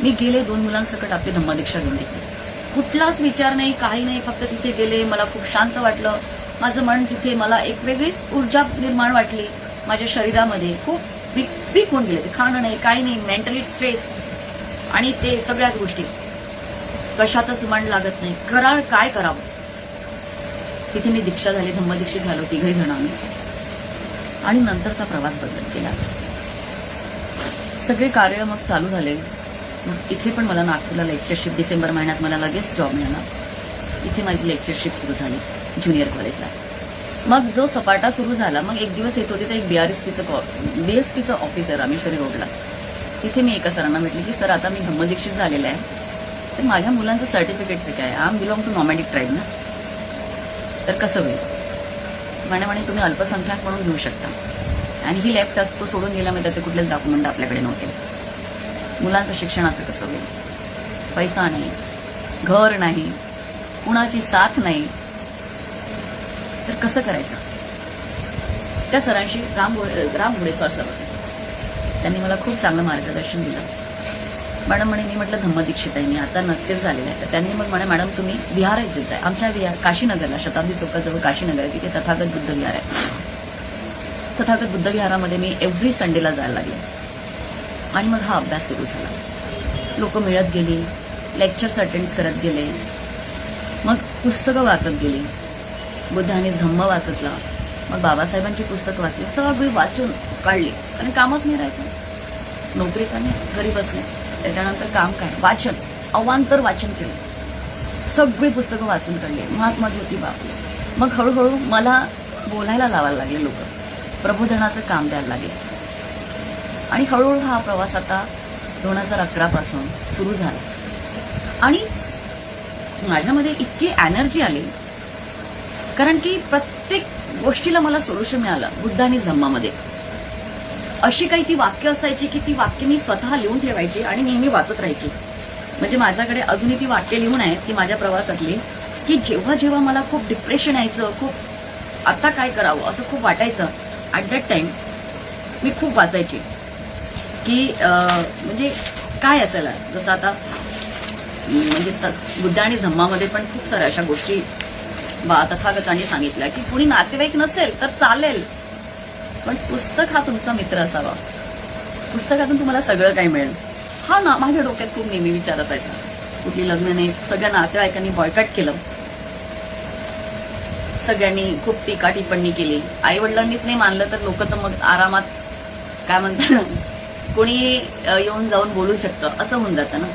मी गेले 2 मुलांसकट आपली धम्मदीक्षा घेऊन घेतली. कुठलाच विचार नाही काही नाही. फक्त तिथे गेले. मला खूप शांत वाटलं. माझं मन तिथे मला एक वेगळीच ऊर्जा निर्माण वाटली माझ्या शरीरामध्ये. खूप वीक होऊन गेले. ते खाणं नाही काही नाही. मेंटली स्ट्रेस आणि ते सगळ्याच गोष्टी. कशातच मन लागत नाही. काय करावं. तिथे मी दीक्षा झाली. धम्मदीक्षित झालो 3घही जण आम्ही. आणि नंतरचा प्रवास बदलत गेला. सगळे कार्य मग चालू झाले. मग इथे पण मला नागपूरला लेक्चरशिप डिसेंबर महिन्यात मला लगेच जॉब मिळाला. इथे माझी लेक्चरशिप सुरू झाली ज्युनियर कॉलेजला. मग जो सपाटा सुरू झाला. मग एक दिवस येत होते तर एक बीएसपीचं ऑफिस आहे रामेश्वरी रोडला. तिथे मी एका सरांना म्हटले की सर आता मी धम्मदीक्षित झालेला आहे तर माझ्या मुलांचं सर्टिफिकेटचं काय. I am belong to nomadic tribe ना. तर कसं होईल. म्हणे तुम्ही अल्पसंख्याक म्हणून घेऊ शकता. आणि ही लेफ्ट असतो सोडून गेल्यामुळे त्याचे कुठलेच डॉक्युमेंट आपल्याकडे नव्हते. मुलांचं शिक्षणाचं कसं होईल? पैसा नाही, घर नाही, कुणाची साथ नाही, तर कसं करायचं? त्या सरांशी राम घोडेस्वार सर होते. त्यांनी मला खूप चांगलं मार्गदर्शन दिलं. मॅडम म्हणे, मी म्हटलं धम्मदीक्षित आहे, मी आता नुकतेच झालेलं आहे. तर त्यांनी मग म्हणे, मॅडम तुम्ही विहार येत आहे. आमच्या काशीनगरला, शताब्दी चौकाजवळ काशीनगर आहे, तिथे तथागत बुद्ध विहार आहे. तथागत बुद्ध विहारामध्ये मी एव्हरी संडेला जायला लागले आणि मग हा अभ्यास सुरू झाला. लोक मिळत गेली, लेक्चर्स अटेंड करत गेले, मग पुस्तकं वाचत गेली. बुद्ध आणि धम्म वाचतला, मग बाबासाहेबांची पुस्तकं वाचली, सगळी वाचून काढली. आणि कामच नाही राहायचं, नोकरी का नाही, घरी बसले. त्याच्यानंतर काम काय, वाचन, अवांतर वाचन केलं, सगळी पुस्तकं वाचून काढली. महात्मा ज्योतिबा. मग हळूहळू मला बोलायला लावायला लागले लोक, प्रबोधनाचं काम द्यायला लागले. आणि हळूहळू हा प्रवास आता 2011 पासून सुरू झाला. आणि माझ्यामध्ये इतकी एनर्जी आली, कारण की प्रत्येक गोष्टीला मला सोल्युशन मिळालं बुद्ध आणि धम्मामध्ये. अशी काही ती वाक्य असायची की ती वाक्य मी स्वतः लिहून ठेवायची आणि नेहमी वाचत राहायची. म्हणजे माझ्याकडे अजूनही ती वाक्य लिहून आहेत की माझ्या प्रवासातली, की जेव्हा जेव्हा मला खूप डिप्रेशन यायचं, खूप आता काय करावं असं खूप वाटायचं, ॲट दॅट टाइम मी खूप वाचायची की म्हणजे काय असेल. जसं आता म्हणजे बुद्ध आणि धम्मामध्ये पण खूप साऱ्या अशा गोष्टी तथागतांनी सांगितल्या की कुणी नातेवाईक नसेल तर चालेल, पण पुस्तक हा तुमचा मित्र असावा. पुस्तकातून तुम्हाला सगळं काही मिळेल. हा ना माझ्या डोक्यात खूप नेहमी विचार असायचा. कुठली लग्न नाही, सगळ्या नातेवाईकांनी बॉयकॉट केलं, सगळ्यांनी खूप टीका टिप्पणी केली. आई वडिलांनीच नाही मानलं तर लोक तर मग आरामात काय म्हणतात, कोणी येऊन जाऊन बोलू शकतं असं होऊन जातं ना.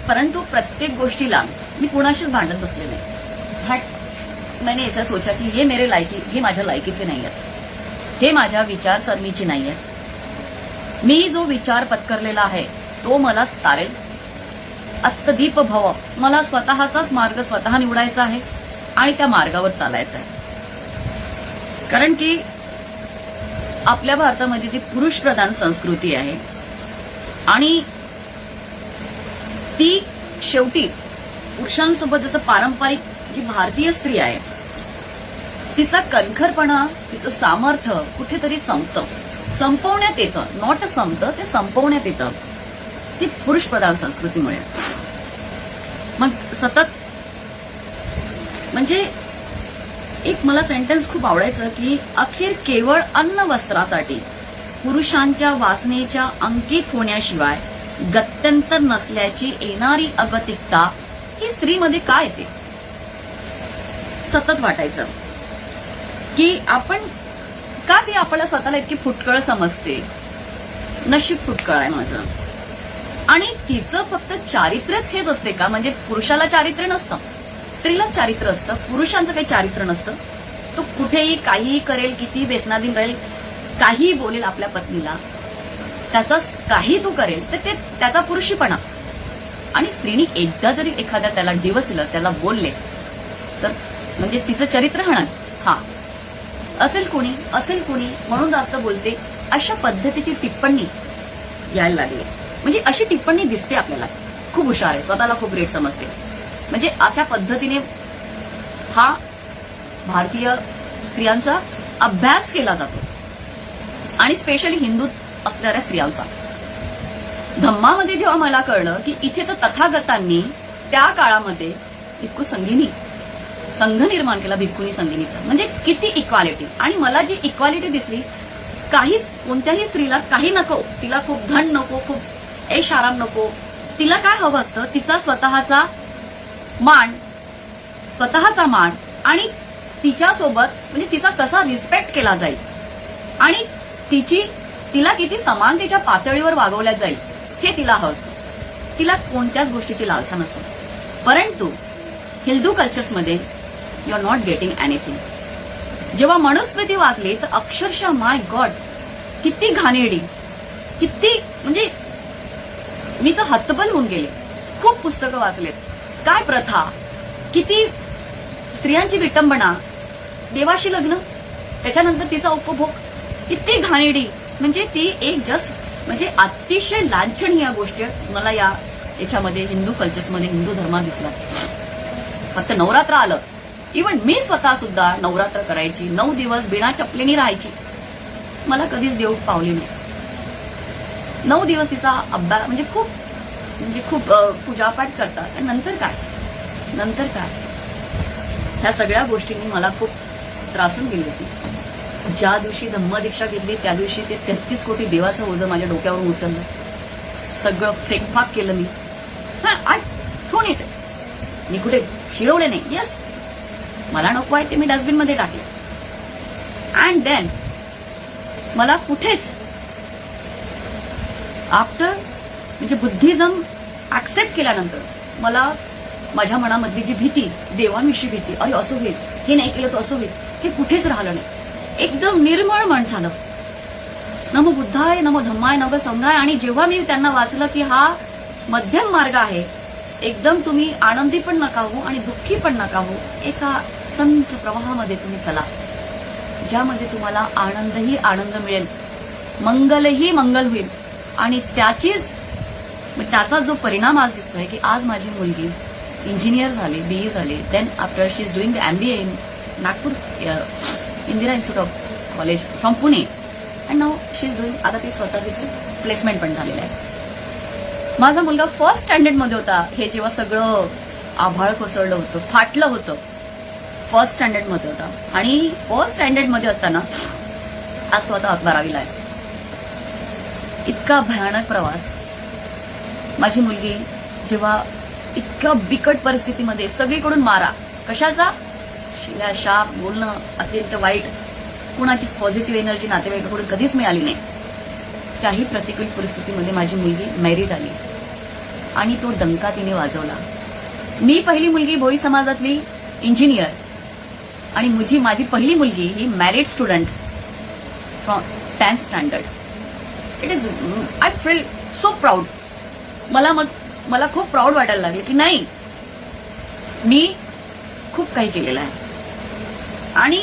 परंतु प्रत्येक गोष्टीला मी कुणाशीच भांडत बसले नाही. मैंने ऐसा सोचा की हे माझ्या लायकीचे नाही आहेत, हे माझ्या विचारसरणीची नाही आहे. मी जो विचार पत्करलेला आहे तो मला तारेल. अत्तदीप भव, मला स्वतःचाच मार्ग स्वतः निवडायचा आहे आणि त्या मार्गावर चालायचं आहे. कारण की आपल्या भारतामध्ये ती पुरुष प्रधान संस्कृती आहे आणि ती शेवटी पुरुषांसोबत जसं पारंपरिक जी भारतीय स्त्री आहे तिचा कणखरपणा, तिचं सामर्थ्य कुठेतरी संपवण्यात येतं. नॉट संपतं, ते संपवण्यात येतं ती पुरुष प्रधान संस्कृतीमुळे. मग सतत म्हणजे एक मला सेंटेन्स खूप आवडायचं की अखेर केवळ अन्न वस्त्रासाठी पुरुषांच्या वासनेच्या अंकित होण्याशिवाय गत्यंतर नसल्याची येणारी अगतिकता ही स्त्रीमध्ये काय येते. सतत वाटायचं की आपण का ती आपल्याला स्वतःला इतकी फुटकळ समजते. नशीब फुटकळ आहे माझं. आणि तिचं फक्त चारित्र्यच हेच असते का? म्हणजे पुरुषाला चारित्र्य नसतं, स्त्रीलाच चारित्र्य असतं, पुरुषांचं काही चारित्र्य नसतं. तो कुठेही काहीही करेल, किती व्यसनाधीन राहील, काहीही बोलेल आपल्या पत्नीला, त्याचा काही तो करेल तर ते त्याचा पुरुषीपणा. आणि स्त्रीने एकदा जरी एखाद्या त्याला डिवचलं, त्याला बोलले तर म्हणजे तिचं चरित्र हणन. हा असेल कोणी म्हणून जास्त बोलते, अशा पद्धतीची टिप्पणी यायला लागली. म्हणजे अशी टिप्पणी दिसते आपल्याला खूप हुशार आहे, स्वतःला खूप ग्रेट समजते. म्हणजे अशा पद्धतीने हा भारतीय स्त्रियांचा अभ्यास केला जातो आणि स्पेशली हिंदू असणाऱ्या स्त्रियांचा. धम्मामध्ये जेव्हा मला कळलं की इथे तर तथागतांनी त्या काळामध्ये भिक्खू संघ निर्माण केला, भिक्खुनी संघिनीचा. म्हणजे किती इक्वालिटी. आणि मला जी इक्वालिटी दिसली, कोणत्याही स्त्रीला काही नको, तिला खूप धन नको, खूप ऐश आराम नको. तिला काय हवं असतं, तिचा स्वतःचा मान आणि तिच्यासोबत म्हणजे तिचा कसा रिस्पेक्ट केला जाईल आणि तिला किती समानतेच्या पातळीवर वागवल्या जाईल हे तिला हवं असतं. तिला कोणत्याच गोष्टीची लालसा नसते. परंतु हिंदू कल्चर्समध्ये you are not getting anything. जेव्हा मनुस्मृती वाचली तर अक्षरशः माय गॉड किती घाणेरडी, किती म्हणजे मी तर हतबल होऊन गेले. खूप पुस्तकं वाचलेत. काय प्रथा, किती स्त्रियांची विटंबना, देवाशी लग्न, त्याच्यानंतर तिचा उपभोग किती घाणेरडी, म्हणजे ती एक जस्ट म्हणजे अतिशय लांछन या गोष्टी मला याच्यामध्ये हिंदू कल्चर्समध्ये हिंदू धर्मात दिसला. फक्त नवरात्र आलं, इव्हन मी स्वतः सुद्धा नवरात्र करायची, 9 दिवस बिना चपलीनी राहायची, मला कधीच देव पावली नाही. 9 दिवस तिचा अभ्यास म्हणजे खूप पूजापाठ करतात. आणि नंतर काय ह्या सगळ्या गोष्टींनी मला खूप त्रासून गेली होती. ज्या दिवशी धम्मदीक्षा घेतली त्या दिवशी ते 33 कोटी देवाचं ओझं माझ्या डोक्यावरून उचललं. सगळं फेकफाक केलं मी. I thrown it. मी कुठे शिरवले नाही. येस, मला नको आहे ते मी डस्टबिन मध्ये टाकले. अँड देन मला कुठेच आफ्टर म्हणजे बुद्धिझम ऍक्सेप्ट केल्यानंतर मला माझ्या मनामधली जी भीती, देवांविषयी भीती, अरे असं होईल, हे नाही केलं तर असं होईल, हे कुठेच राहिलं नाही. एकदम निर्मळ मन झालं. नमो बुद्धाय, नमो धम्माय, नमो संघाय. आणि जेव्हा मी त्यांना वाचलं की हा मध्यम मार्ग आहे, एकदम तुम्ही आनंदी पण नका हो आणि दुःखी पण नका हो, एका संत प्रवाहामध्ये तुम्ही चला, ज्यामध्ये तुम्हाला आनंदही आनंद मिळेल, मंगलही मंगल होईल. आणि त्याचा जो परिणाम आज दिसतोय की आज माझी मुलगी इंजिनियर झाली, बीई झाली, then after she is doing MBA in Nagpur Indira institute of college from Pune, and now she is doing, आता ती स्वतः तिचं प्लेसमेंट पण झालेलं आहे. माझा मुलगा फर्स्ट स्टँडर्डमध्ये होता हे जेव्हा सगळं आभाळ कोसळलं होतं, फाटलं होतं, फर्स्ट स्टँडर्डमध्ये होता. आणि फर्स्ट स्टँडर्डमध्ये असताना आज तो आता 12वीला आहे. इतका भयानक प्रवास. माझी मुलगी जेव्हा इतक्या बिकट परिस्थितीमध्ये, सगळीकडून मारा, कशाचा, शिव्या, शाप, बोलणं, अत्यंत वाईट, कुणाचीच पॉझिटिव्ह एनर्जी नातेवाईकाकडून कधीच मिळाली नाही, त्याही प्रतिकूल परिस्थितीमध्ये माझी मुलगी मेरिट आली आणि तो डंका तिने वाजवला. मी पहिली मुलगी भोई समाजातली इंजिनियर आणि माझी पहिली मुलगी ही married student from 10th standard. It is, I feel so proud. मला खूप प्राऊड वाटायला लागले की नाही, मी खूप काही केलेलं आहे. आणि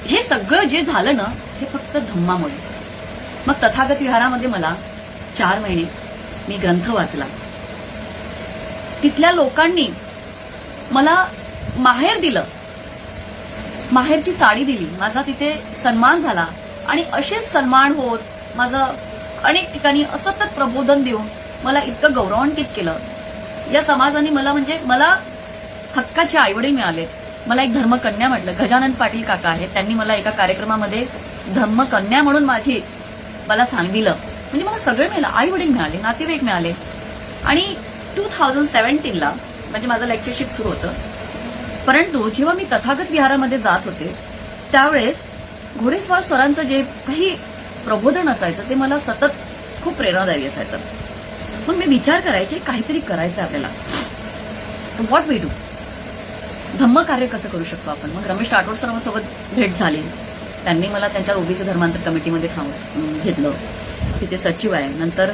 हे सगळं जे झालं ना, हे फक्त धम्मामुळे. मग तथागत विहारामध्ये मला 4 महिने मी ग्रंथ वाचला. तिथल्या लोकांनी मला माहेर दिलं, माहेरची साडी दिली, माझा तिथे सन्मान झाला. आणि असेच सन्मान होत माझं अनेक ठिकाणी सतत प्रबोधन देऊन मला इतकं गौरवान्वित केलं. या समाजाने मला हक्काचे आईवडील मिळाले. मला एक धर्मकन्या म्हटलं, गजानन पाटील काका आहेत, त्यांनी मला एका कार्यक्रमामध्ये धर्मकन्या म्हणून मला सांगितलं. म्हणजे मला सगळे मिळालं, आई वडील मिळाले, नातेवाईक मिळाले. आणि 2017ला म्हणजे माझं लेक्चरशिप सुरू होतं. परंतु जेव्हा मी तथागत विहारामध्ये जात होते त्यावेळेस घोडेस्वार सरांचं जे काही प्रबोधन असायचं ते मला सतत खूप प्रेरणादायी असायचं. मग मी विचार करायचे काहीतरी करायचं आपल्याला, व्हॉट वी डू, धम्म कार्य कसं करू शकतो आपण. मग रमेश राठोड सरांसोबत भेट झाली. त्यांनी मला त्यांच्या ओबीसी धर्मांतर कमिटीमध्ये घेतलं, तिथे सचिव आहे. नंतर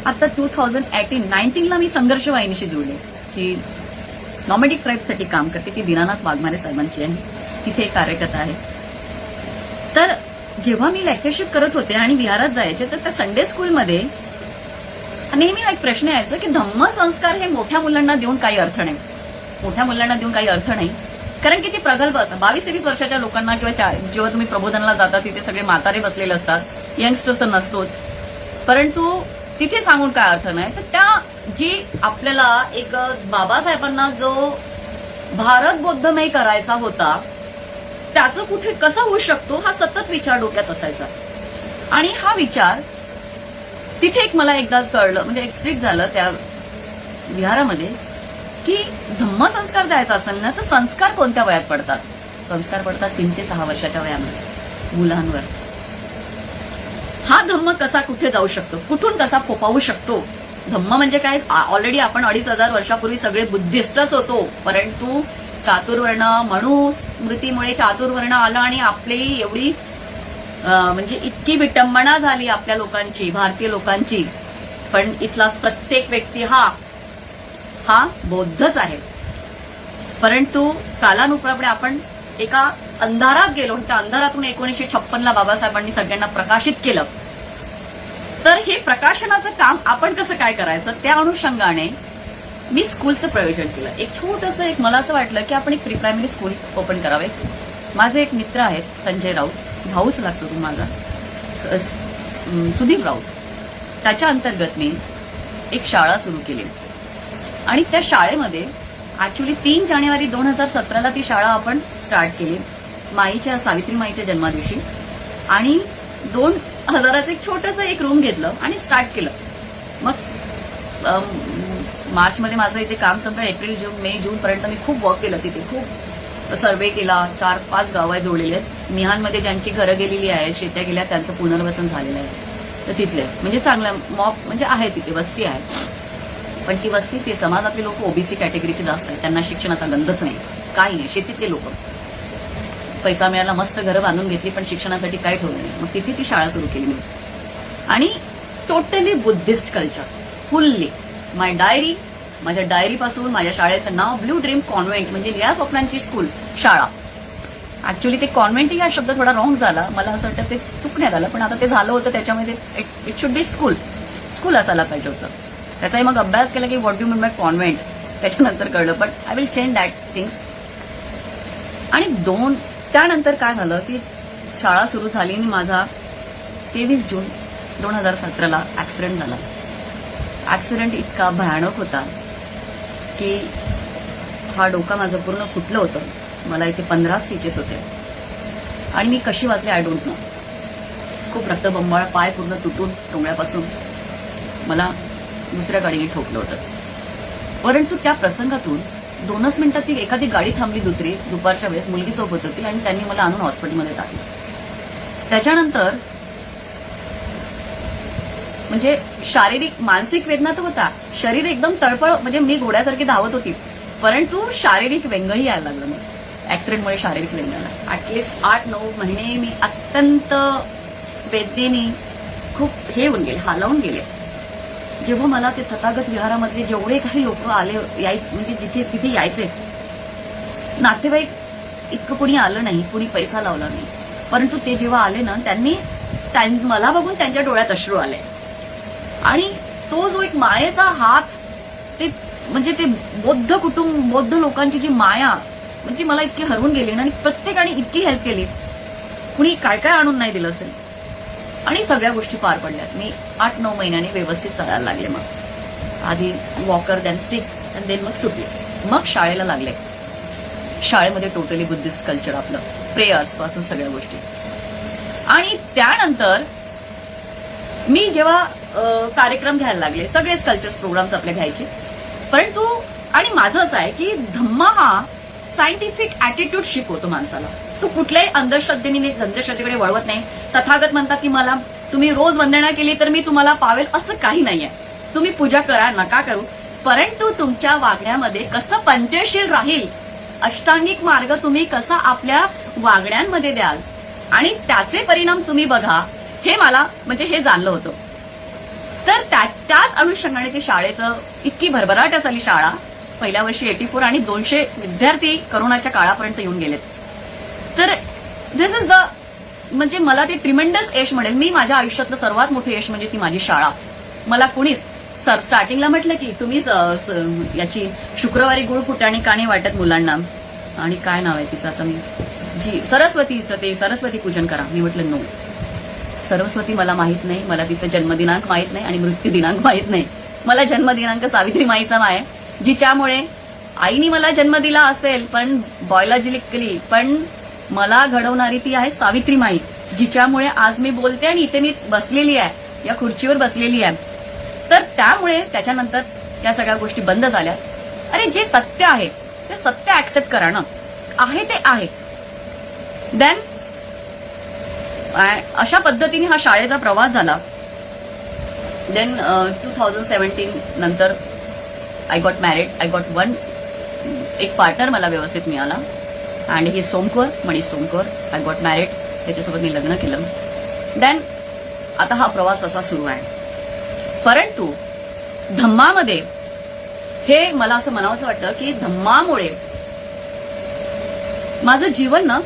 आता 2018-19ला मी संघर्ष वाहिनीशी जुळले, जी नॉमॅडिक ट्राईबसाठी काम करते. ती दीनानाथ वाघमारे साहेबांची आहे, तिथे कार्यकर्ता आहे. तर जेव्हा मी लेक्चरशिप करत होते आणि विहारात जायचे तर त्या संडे स्कूलमध्ये नेहमी हा एक प्रश्न यायचा की धम्म संस्कार हे मोठ्या मुलांना देऊन काही अर्थ नाही. मोठ्या मुलांना देऊन काही अर्थ नाही, कारण की ती प्रगल्भ असतात. 22-23 वर्षाच्या लोकांना किंवा जेव्हा तुम्ही प्रबोधनाला जाता तिथे सगळे म्हातारे बसलेले असतात, यंगस्टर्स तर नसतोच. परंतु तिथे सांगून काय अर्थ नाही. तर त्या जी आपल्याला एक बाबासाहेबांना जो भारत बौद्धमय करायचा होता त्याचं कुठे कसं होऊ शकतो हा सतत विचार डोक्यात असायचा. आणि हा विचार तिथे मला एकदाच कळलं, म्हणजे एक स्ट्रिक झालं त्या विहारामध्ये की धम्मसंस्कार द्यायचा असेल ना तर संस्कार कोणत्या वयात पडतात. संस्कार पडतात 3 ते 6 वर्षाच्या वयामध्ये मुलांवर. हा धम्म कसा कुठे जाऊ शकतो, कुठून कसा फोपावू शकतो. धम्म म्हणजे काय, ऑलरेडी आपण 2500 वर्षापूर्वी सगळे बुद्धिस्टच होतो. परंतु चातुर्वर्ण म्हणू स्मृतीमुळे चातुर्वर्ण आलं आणि आपली एवढी म्हणजे इतकी विटंबना झाली आपल्या लोकांची, भारतीय लोकांची. पण इथला प्रत्येक व्यक्ती हा बौद्धच आहे. परंतु कालानुक्रमाने आपण एका अंधारात गेलो, त्या अंधारातून 1956ला बाबासाहेबांनी सगळ्यांना प्रकाशित केलं. तर हे प्रकाशनाचं काम आपण कसं काय करायचं, त्या अनुषंगाने मी स्कूलचं प्रयोजन केलं. एक छोटंसं मला असं वाटलं की आपण एक प्री प्रायमरी स्कूल ओपन करावे. माझे एक मित्र आहेत संजय राऊत, भाऊच लागतो तो माझा, सुदीप राऊत, त्याच्या अंतर्गत मी एक शाळा सुरू केली. आणि त्या शाळेमध्ये ऍक्च्युली 3 जानेवारी 2017ला ती शाळा आपण स्टार्ट केली, सावित्री माईच्या जन्मादिवशी. आणि 2000चं एक छोटंसं एक रूम घेतलं आणि स्टार्ट केलं. मग मार्चमध्ये माझं इथे काम संपलं, एप्रिल मे जून पर्यंत मी खूप वर्क केलं तिथे, खूप सर्वे केला. 4-5 गावं जोडलेली आहेत. मिहानमध्ये ज्यांची घरं गेलेली आहे, शेत्या गेल्या, त्यांचं पुनर्वसन झालेलं आहे. तर तिथले म्हणजे चांगलं मॉप म्हणजे आहे, तिथे वस्ती आहे. पण ती वस्ती ते समाजातले लोक ओबीसी कॅटेगरीचे जास्त आहेत, त्यांना शिक्षणाचा गंधच नाही, काही नाही. शेतीतले लोक पैसा मिळाला, मस्त घरं बांधून घेतली, पण शिक्षणासाठी काय ठेवलं नाही. मग तिथे ती शाळा सुरू केली मी. आणि टोटली बुद्धिस्ट कल्चर, फुल्ली माय डायरी, माझ्या डायरीपासून माझ्या शाळेचं नाव ब्ल्यू ड्रीम कॉन्व्हेंट, म्हणजे निळ्या स्वप्नांची स्कूल शाळा. ऍक्च्युली ते कॉन्व्हेंट हा शब्द थोडा रॉंग झाला, मला असं वाटतं ते चुकण्यात आलं, पण आता ते झालं होतं. त्याच्यामध्ये इट शुड बी स्कूल असायला पाहिजे होतं. त्याचाही मग अभ्यास केला की what do mean by convent, त्याच्यानंतर कळलं. But I will change that things. आणि त्यानंतर काय झालं की शाळा सुरू झाली आणि माझा 23 जून 2017ला ऍक्सिडेंट झाला. ऍक्सिडेंट इतका भयानक होता की हा डोका माझं पूर्ण फुटलं होतं. मला इथे 15 स्टिचेस होते आणि मी कशी वाचले आय डोंट नो. खूप रक्तबंबाळ, पाय पूर्ण तुटून टोंगळ्यापासून मला दुसऱ्या गाडीने ठोकलं होतं. परंतु त्या प्रसंगातून 2च मिनिटात ती एखादी गाडी थांबली, दुसरी दुपारच्या वेळेस मुलगी सोबत होती आणि त्यांनी मला आणून हॉस्पिटलमध्ये टाकलं. त्याच्यानंतर म्हणजे शारीरिक मानसिक वेदना तर होता, शरीर एकदम तळपळ, म्हणजे मी घोड्यासारखी धावत होती, परंतु शारीरिक व्यंगही यायला लागलं. मग ऍक्सिडेंटमुळे शारीरिक व्यंग आला. ऍटलिस्ट 8-9 महिने मी अत्यंत वेदनेने खूप होऊन गेले, हालावून गेले. जेव्हा मला ते तथागत विहारामधले जेवढे काही लोक आले, म्हणजे तिथे यायचे, नातेवाईक इतकं कुणी आलं नाही, कुणी पैसा लावला नाही, परंतु ते जेव्हा आले ना, त्यांनी मला बघून त्यांच्या डोळ्यात अश्रू आले. आणि तो जो एक मायेचा हात, ते म्हणजे ते बौद्ध लोकांची जी माया, म्हणजे मला इतकी हरवून गेली ना. आणि प्रत्येकाने इतकी हेल्प केली, कुणी काय काय आणून नाही दिलं असेल. आणि सगळ्या गोष्टी पार पडल्यात. मी 8-9 महिन्यांनी व्यवस्थित चालायला लागले. मग आधी वॉकर, देन स्टिक, आणि देन मग सुटले. मग शाळेला लागले. शाळेमध्ये टोटली बुद्धिस्ट कल्चर, आपलं प्रेयर्स पासून सगळ्या गोष्टी. आणि त्यानंतर मी जेव्हा कार्यक्रम घ्यायला लागले, सगळेच कल्चर्स प्रोग्राम्स आपले घ्यायचे. परंतु आणि माझं असं आहे की धम्मा हा सायंटिफिक ऍटिट्यूड शिकवतो माणसाला. तो कुठल्याही अंधश्रद्धेकडे वळवत नाही. तथागत म्हणतात की मला तुम्ही रोज वंदना केली तर मी तुम्हाला पावेल, असं काही नाहीये. तुम्ही पूजा करा, नका करू, परंतु तुमच्या वागण्यामध्ये कसं पंचशील राहील, अष्टांगिक मार्ग तुम्ही कसा आपल्या वागण्यांमध्ये द्याल आणि त्याचे परिणाम तुम्ही बघा, हे मला म्हणजे हे जाणलं होतं. तर त्याच अनुषंगाने ती शाळेचं इतकी भरभराट झाली. शाळा पहिल्या वर्षी 84 आणि 200 विद्यार्थी करोनाच्या काळापर्यंत येऊन गेलेत. तर दिस इज म्हणजे मला ते ट्रिमेंडस यश म्हणेल. मी माझ्या आयुष्यातलं सर्वात मोठं यश म्हणजे ती माझी शाळा. मला कुणीच स्टार्टिंगला म्हटलं की तुम्ही याची शुक्रवारी गुळ फुटाणी का नाही वाटत मुलांना, आणि काय नाव आहे तिचं आता, मी सरस्वतीचं ते सरस्वती पूजन करा. मी म्हटलं नो, सरस्वती मला माहित नाही, मला तिचा जन्मदिनांक माहित नाही आणि मृत्यू दिनांक माहित नाही. मला जन्मदिनांक सावित्री माईचा आहे, जिच्यामुळे आईने मला जन्म दिला असेल, पण बायोलॉजिकली पण मला घडवणारी ती आहे सावित्री माई, जिच्यामुळे आज मी बोलते आणि इथे मी बसलेली आहे, या खुर्चीवर बसलेली आहे. तर त्यामुळे त्याच्यानंतर या सगळ्या गोष्टी बंद झाल्या. अरे जे सत्य आहे ते सत्य ऍक्सेप्ट करा ना, आहे ते आहे. देन अशा पद्धतीने हा शाळेचा प्रवास झाला. देन 2017 नंतर I got married. I got एक पार्टनर मला व्यवस्थित मिळाला, and he Somkar, Manish Somkar. I got married, त्याच्यासोबत मी लग्न केलं. देन आता हा प्रवास असा सुरू आहे. परंतु धम्मामध्ये हे मला असं म्हणावंसं वाटतं की धम्मामुळे माझं जीवन ना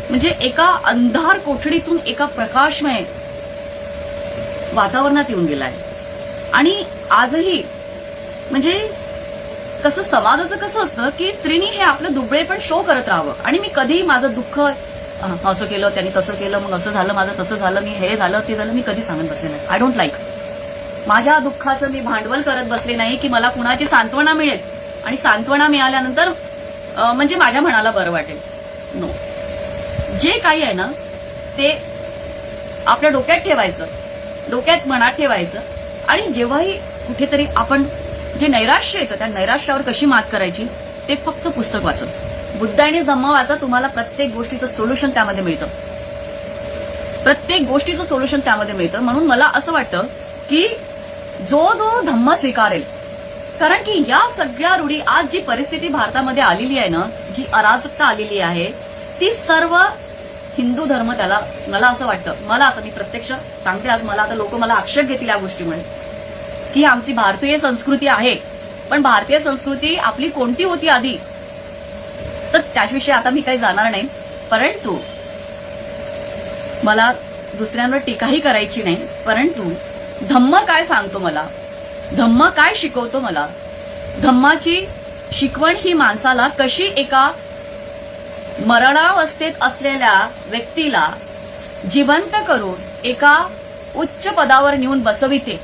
म्हणजे एका अंधार कोठडीतून एका प्रकाशमय वातावरणात येऊन गेलाय. आणि आजही म्हणजे कसं समाजाचं कसं असतं की स्त्रीनी हे आपलं दुबळे पण शो करत राहावं. आणि मी कधीही माझं दुःख असं केलं, त्यांनी तसं केलं, मग असं झालं, माझं तसं झालं, मी हे झालं ते झालं, मी कधी सांगत बसले नाही. I don't like. माझ्या दुःखाचं मी भांडवल करत बसले नाही की मला कुणाची सांत्वना मिळेल आणि सांत्वना मिळाल्यानंतर म्हणजे माझ्या मनाला बरं वाटेल. नो. जे काही आहे ना ते आपल्या डोक्यात ठेवायचं, डोक्यात मनात ठेवायचं. आणि जेव्हाही कुठेतरी आपण जे नैराश्य येतं त्या नैराश्यावर कशी मात करायची ते फक्त पुस्तक वाचून. बुद्ध आणि धम्म वाचा, तुम्हाला प्रत्येक गोष्टीचं सोल्युशन त्यामध्ये मिळतं. प्रत्येक गोष्टीचं सोल्युशन त्यामध्ये मिळतं. म्हणून मला असं वाटतं की जो धम्म स्वीकारेल, कारण की या सगळ्या रूढी, आज जी परिस्थिती भारतामध्ये आलेली आहे ना, जी अराजकता आलेली आहे, ती सर्व हिंदू धर्म त्याला, मला असं वाटतं, मला असं, मी प्रत्यक्ष सांगते आज, मला आता लोक मला आक्षेप घेतील या गोष्टीमुळे की आमची भारतीय संस्कृती आहे. पण भारतीय संस्कृती आपली कोणती होती आधी, तर त्याविषयी आता मी काही जाणार नाही. परंतु मला दुसऱ्यांवर टीकाही करायची नाही. परंतु धम्म काय सांगतो मला, धम्म काय शिकवतो मला, धम्माची शिकवण ही माणसाला कशी एका मरणावस्थेत असलेल्या व्यक्तीला जिवंत करून एका उच्च पदावर नेऊन बसविते,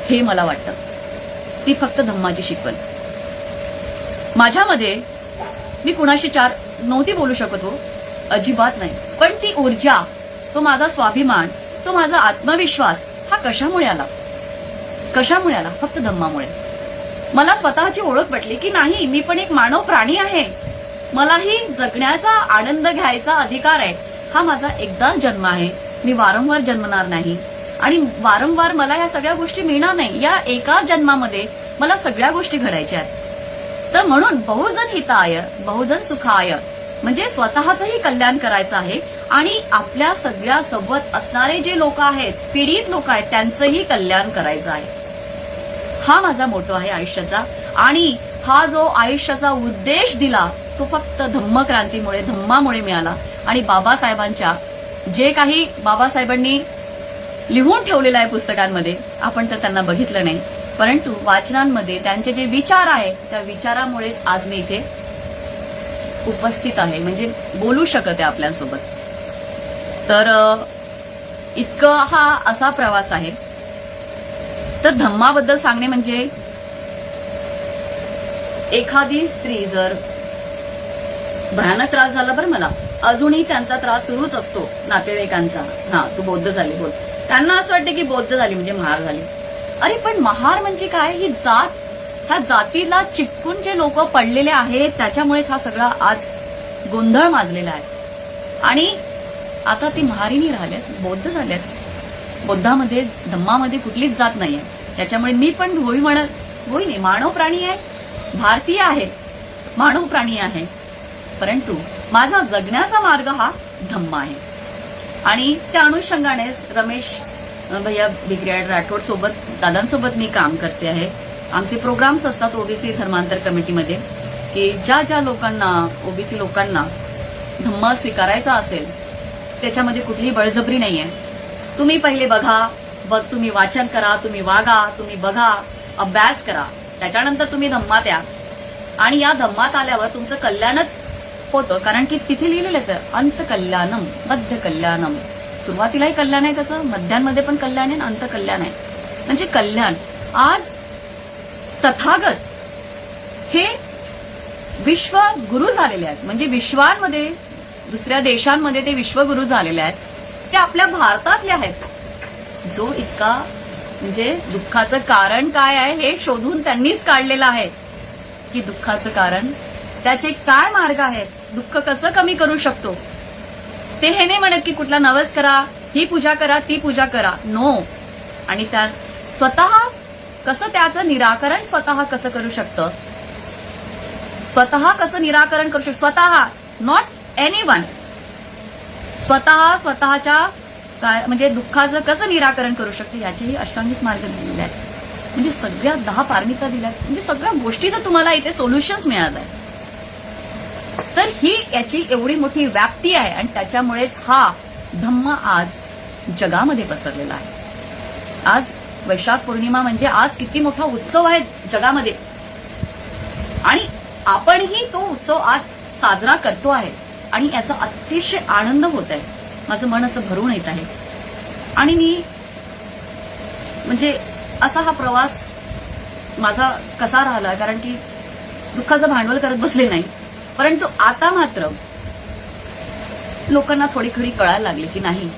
हे मला वाटतं. ती फक्त धम्माची शिकवण. माझ्यामध्ये मी कुणाशी चार नव्हती बोलू शकत हो, अजिबात नाही. पण ती ऊर्जा, तो माझा स्वाभिमान, तो माझा आत्मविश्वास हा कशामुळे आला, कशामुळे आला? फक्त धम्मामुळे. मला स्वतःची ओळख पटली की नाही, मी पण एक मानव प्राणी आहे, मलाही जगण्याचा आनंद घ्यायचा अधिकार आहे. हा माझा एकदाच जन्म आहे, मी वारंवार जन्मणार नाही आणि वारंवार मला या सगळ्या गोष्टी मिळणार नाही. या एका जन्मामध्ये मला सगळ्या गोष्टी घडायच्या आहेत. तर म्हणून बहुजन हिताय बहुजन सुखाय, म्हणजे स्वतःचंही कल्याण करायचं आहे आणि आपल्या सगळ्या सोबत असणारे जे लोक आहेत, पीडित लोक आहेत, त्यांचंही कल्याण करायचं आहे. हा माझा मोटो आहे आयुष्याचा. आणि हा जो आयुष्याचा उद्देश दिला तो फक्त धम्मक्रांतीमुळे, धम्मामुळे मिळाला. आणि बाबासाहेबांच्या जे काही बाबासाहेबांनी लिहून ठेवलेलं आहे पुस्तकांमध्ये, आपण तर त्यांना बघितलं नाही, परंतु वाचनांमध्ये त्यांचे जे विचार आहेत त्या विचारामुळेच आज मी इथे उपस्थित आहे, म्हणजे बोलू शकत आहे आपल्यासोबत. तर इतकं हा असा प्रवास आहे. तर धम्माबद्दल सांगणे म्हणजे एखादी स्त्री जर भयानक त्रास झाला, बरं मला अजूनही त्यांचा त्रास सुरूच असतो नातेवाईकांचा, हा तू बौद्ध झाली, बोल, त्यांना असं वाटतं की बौद्ध झाली म्हणजे महार झाली. अरे पण महार म्हणजे काय? ही जात, ह्या जातीला चिटकून जे लोक पडलेले आहेत त्याच्यामुळेच हा सगळा आज गोंधळ माजलेला आहे. आणि आता ती महारिणी राहिल्यात, बौद्ध झाल्यात. बौद्धामध्ये, धम्मामध्ये कुठलीच जात नाहीये. त्याच्यामुळे मी पण भोई म्हणत, भोई नाही, मानव प्राणी आहे, भारतीय आहे, मानव प्राणी आहे. परंतु माझा जगण्याचा मार्ग हा धम्म आहे. आणि त्या अनुषंगानेच रमेश भैया बिग्रियाड राठोड सोबत, दादांसोबत मी काम करते आहे. आमचे प्रोग्राम्स असतात ओबीसी धर्मांतर कमिटीमध्ये की ज्या ज्या लोकांना, ओबीसी लोकांना धम्म स्वीकारायचा असेल त्याच्यामध्ये कुठलीही बळजबरी नाहीये. तुम्ही पहिले बघा, तुम्ही वाचन करा, तुम्ही वागा, तुम्ही बघा, अभ्यास करा, त्याच्यानंतर तुम्ही धम्मात या. आणि या धम्मात आल्यावर तुमचं कल्याणच होतं, कारण की तिथे लिहिलेलंच आहे अंत कल्याणम मध्य कल्याणम. सुरुवातीलाही कल्याण आहे त्याचं, मध्यांमध्ये पण कल्याण आहे, अंत कल्याण आहे, म्हणजे कल्याण. आज तथागत हे विश्वगुरु झालेले आहेत, म्हणजे विश्वांमध्ये, दुसऱ्या देशांमध्ये ते विश्वगुरु झालेले आहेत. ते आपल्या भारतातले आहेत. जो इतका म्हणजे दुःखाचं कारण काय आहे हे शोधून त्यांनीच काढलेलं आहे की दुःखाचं कारण, त्याचे काय मार्ग आहेत, दुःख कसं कमी करू शकतो. ते हे नाही म्हणत की कुठला नवस करा, ही पूजा करा, ती पूजा करा, नो. आणि त्या स्वतः कसं त्याचं निराकरण स्वतः कसं करू शकतं, स्वतः कसं निराकरण करू शकतो, स्वतः, नॉट एनीवन, स्वतःच्या काय म्हणजे दुःखाचं कसं निराकरण करू शकते याचेही अष्टांगिक मार्ग दिलेले आहेत. म्हणजे सगळ्या 10 पारमिता दिल्या, म्हणजे सगळ्या गोष्टीचं तुम्हाला इथे सोल्युशन्स मिळालं आहे. तर ही याची एवढी मोठी व्याप्ती आहे आणि त्याच्यामुळेच हा धम्म आज जगामध्ये पसरलेला आहे. आज वैशाख पौर्णिमा म्हणजे आज किती मोठा उत्सव आहे जगामध्ये आणि आपणही तो उत्सव आज साजरा करतो आहे आणि याचा अतिशय आनंद होत आहे. माझं मन असं भरून येत आहे आणि मी म्हणजे असा हा प्रवास माझा कसा राहिला, कारण की दुःखाचं भांडवल करत बसले नाही, परंतु आता मात्र लोकांना थोडी खरी कळायला लागली की नाही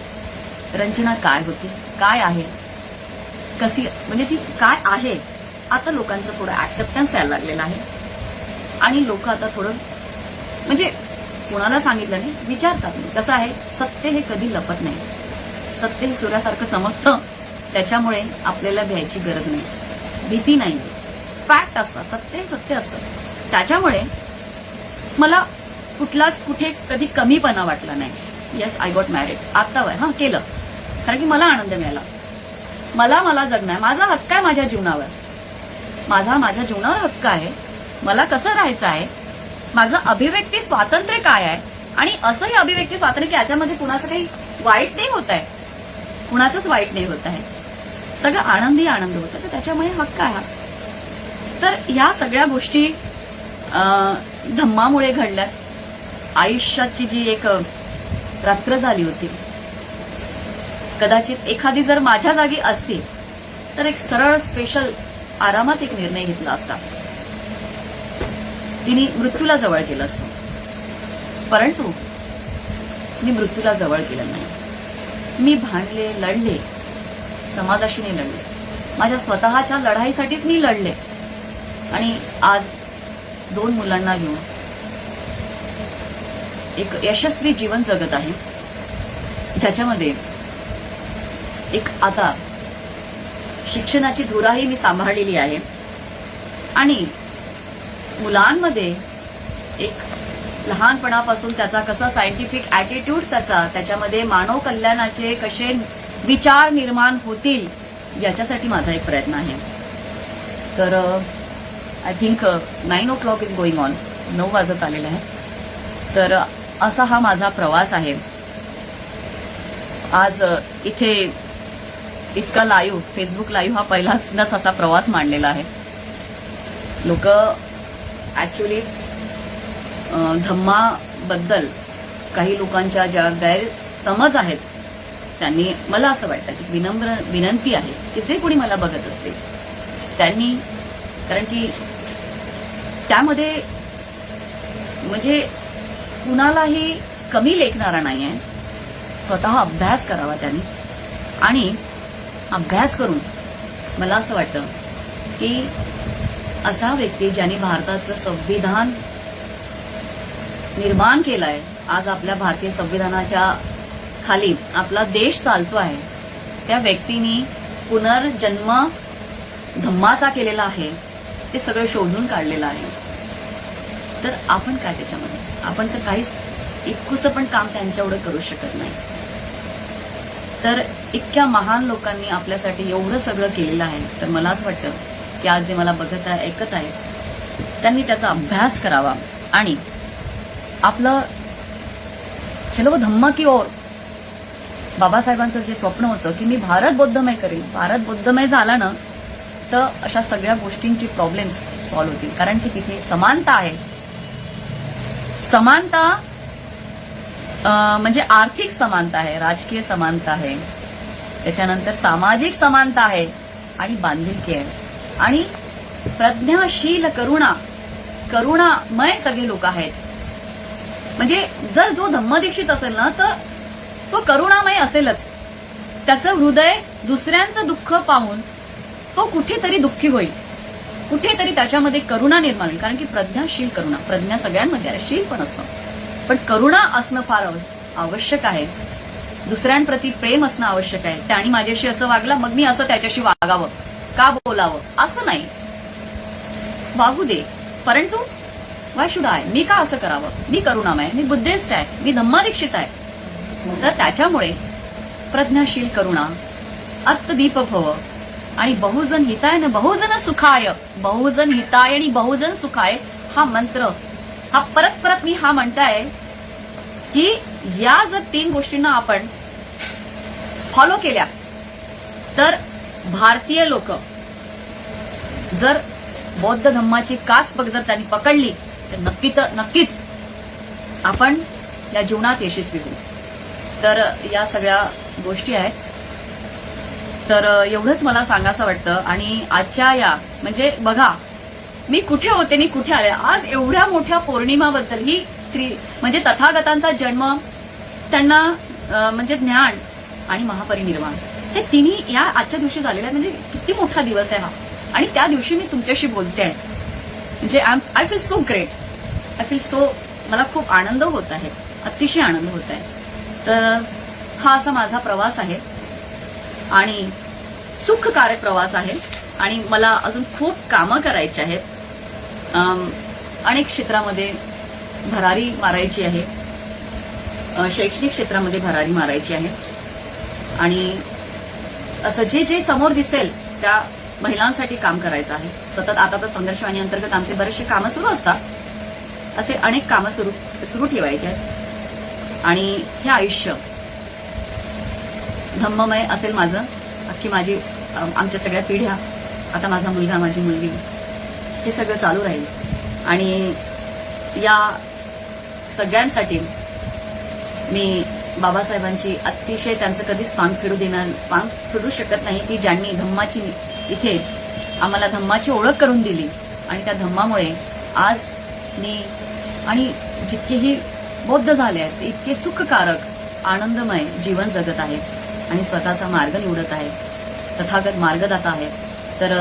रंजना काय होती, काय आहे, कशी म्हणजे ती काय आहे. आता लोकांचं थोडं ऍक्सेप्टन्स यायला लागलेलं आहे आणि लोक आता थोडं म्हणजे कोणाला सांगितलं नाही विचारतात. कसं आहे, सत्य हे कधी लपत नाही. सत्य हे सूर्यासारखं चमकतं, त्याच्यामुळे आपल्याला भ्यायची गरज नाही, भीती नाही. फॅक्ट असतं, सत्य हे सत्य असतं. त्याच्यामुळे मला कुठलाच कुठे कधी कमीपणा वाटला नाही. Yes, I got married. आता केलं कारण की मला आनंद मिळाला. मला जगणं आहे, माझा हक्क आहे माझ्या जीवनावर, माझ्या जीवनावर हक्क आहे. मला कसं राहायचं आहे, माझं अभिव्यक्ती स्वातंत्र्य काय आहे आणि असंही अभिव्यक्ती स्वातंत्र्य की याच्यामध्ये कुणाचं काही वाईट नाही होत आहे, कुणाचंच वाईट नाही होत आहे, सगळं आनंदी आनंद होतं. तर त्याच्यामुळे हक्क आहे. तर ह्या सगळ्या गोष्टी धम्मामुळे घडल्यात. आयुष्याची जी एक रात्र झाली होती, कदाचित एखादी जर माझ्या जागी असती तर एक सरळ स्पेशल आरामात एक निर्णय घेतला असता, तिने मृत्यूला जवळ केलं असतं. परंतु मी मृत्यूला जवळ केलं नाही. मी भांडले, लढले, समाजाशी नाही लढले, माझ्या स्वतःच्या लढाईसाठीच मी लढले आणि आज 2 मुलांना घेऊन एक यशस्वी जीवन जगत आहे, ज्याच्यामध्ये एक आता शिक्षणाची धुराही मी सांभाळलेली आहे आणि मुलांमध्ये एक लहानपणापासून त्याचा कसा सायंटिफिक ॲटिट्यूड त्याच्यामध्ये मानव कल्याणाचे कसे विचार निर्माण होतील याच्यासाठी माझा एक प्रयत्न आहे. तर I think 9 o'clock is going on, 9 वाजत आलेला आहे. तर असा हा माझा प्रवास आहे. आज इथे इतका लाईव्ह, फेसबुक लाईव्ह हा पहिलाच असा प्रवास मांडलेला आहे. लोक ऍक्च्युली धम्माबद्दल काही लोकांच्या ज्या गैरसमज आहेत त्यांनी, मला असं वाटतं की विनम्र विनंती आहे की जे कोणी मला बघत असते त्यांनी, कारण की त्यामध्ये म्हणजे कुणालाही कमी लेखणारा नाहीये, स्वतः अभ्यास करावा त्यांनी आणि अभ्यास करून मला असं वाटतं की असा व्यक्ती ज्याने भारताचं संविधान निर्माण केलंय, आज आपल्या भारतीय संविधानाच्या खाली आपला देश चालतो आहे, त्या व्यक्तीने पुनर्जन्म धम्माचा केलेला आहे, ते सगळं शोधून काढलेलं आहे. तर आपण काय त्याच्यामध्ये, आपण तर काहीच इतकुसं पण काम त्यांच्या एवढं करू शकत नाही. तर इतक्या महान लोकांनी आपल्यासाठी एवढं सगळं केलेलं आहे. तर मला असं वाटतं की आज जे मला बघत आहे, ऐकत आहे, त्यांनी त्याचा अभ्यास करावा आणि आपलं चलो धम्म की ओर, बाबासाहेबांचं जे स्वप्न होतं की मी भारत बौद्धमय करेन, भारत बौद्धमय झाला ना तर अशा सगळ्या गोष्टींची प्रॉब्लेम्स सॉल्व्ह होतील. कारण की तिथे समानता आहे. समानता म्हणजे आर्थिक समानता आहे, राजकीय समानता आहे, त्याच्यानंतर सामाजिक समानता आहे आणि बांधिलकी आहे आणि प्रज्ञाशील करुणामय सगळे लोक आहेत. म्हणजे जर जो धम्मदीक्षित असेल ना तर तो करुणामय असेलच. त्याचं हृदय दुसऱ्यांचं दुःख पाहून तो कुठेतरी दुःखी होईल, कुठेतरी त्याच्यामध्ये करुणा निर्माण होईल. कारण की प्रज्ञाशील करुणा, प्रज्ञा सगळ्यांमध्ये आहे, शील पण असतं, पण करुणा असणं फार आवश्यक आहे. दुसऱ्यांप्रती प्रेम असणं आवश्यक आहे. त्याने माझ्याशी असं वागला मग मी असं त्याच्याशी वागावं, का बोलावं असं नाही, वागू दे, परंतु वाय शुड आय, मी का असं करावं, मी करुणामय, मी बुद्धिस्ट आहे, मी धम्मदीक्षित आहे. तर त्याच्यामुळे प्रज्ञाशील करुणा, अत्तदीप भव आणि बहुजन हिताय न बहुजन सुखाय, बहुजन हिताय आणि बहुजन सुखाय हा मंत्र हा परत परत मी हा म्हणताय की या जर 3 गोष्टींना आपण फॉलो केल्या तर भारतीय लोक जर बौद्ध धम्माची कास जर त्यांनी पकडली तर नक्कीच आपण या जीवनात यशस्वी होऊ. तर या सगळ्या गोष्टी आहेत. तर एवढंच मला सांगायचं वाटतं. आणि आजच्या या म्हणजे बघा मी कुठे होते आणि कुठे आले. आज एवढ्या मोठ्या पौर्णिमाबद्दल ही म्हणजे तथागतांचा जन्म, त्यांना म्हणजे ज्ञान आणि महापरिनिर्वाण हे तिन्ही या आजच्या दिवशी झालेल्या म्हणजे किती मोठा दिवस आहे हा. आणि त्या दिवशी मी तुमच्याशी बोलते आहे म्हणजे I feel so great. I feel so, मला खूप आनंद होत आहे, अतिशय आनंद होत आहे. तर हा असा माझा प्रवास आहे आणि सुखकारक प्रवास आहे. आणि मला अजून खूप कामं करायची आहेत. अनेक क्षेत्रामध्ये भरारी मारायची आहे. शैक्षणिक क्षेत्रामध्ये भरारी मारायची आहे. आणि असं जे समोर दिसेल त्या महिलांसाठी काम करायचं आहे सतत. आता तर संघर्षवाणी अंतर्गत आमचे बरेचसे कामं सुरू असतात. असे अनेक कामं सुरू ठेवायचे आहेत. आणि हे आयुष्य धम्ममय असेल माझं. माझी आमच्या सगळ्या पिढ्या, आता माझा मुलगा, माझी मुलगी, हे सगळं चालू राहील. आणि या सगळ्यांसाठी मी बाबासाहेबांची अतिशय, त्यांचं कधीच पांग फिरू शकत नाही की ज्यांनी धम्माची इथे आम्हाला धम्माची ओळख करून दिली. आणि त्या धम्मामुळे आज मी आणि जितकेही बौद्ध झाले आहेत इतके सुखकारक आनंदमय जीवन जगत आहेत आणि स्वतःचा मार्ग निवडत आहेत. तथागत मार्गदाता आहेत. तर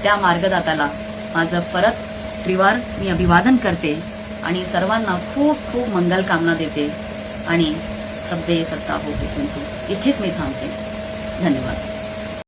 त्या मार्गदाताला माझं परत त्रिवार मी अभिवादन करते आणि सर्वांना खूप खूप मंगल कामना देते. आणि सब्बे सत्ता हो इथेच मी थांबते. धन्यवाद.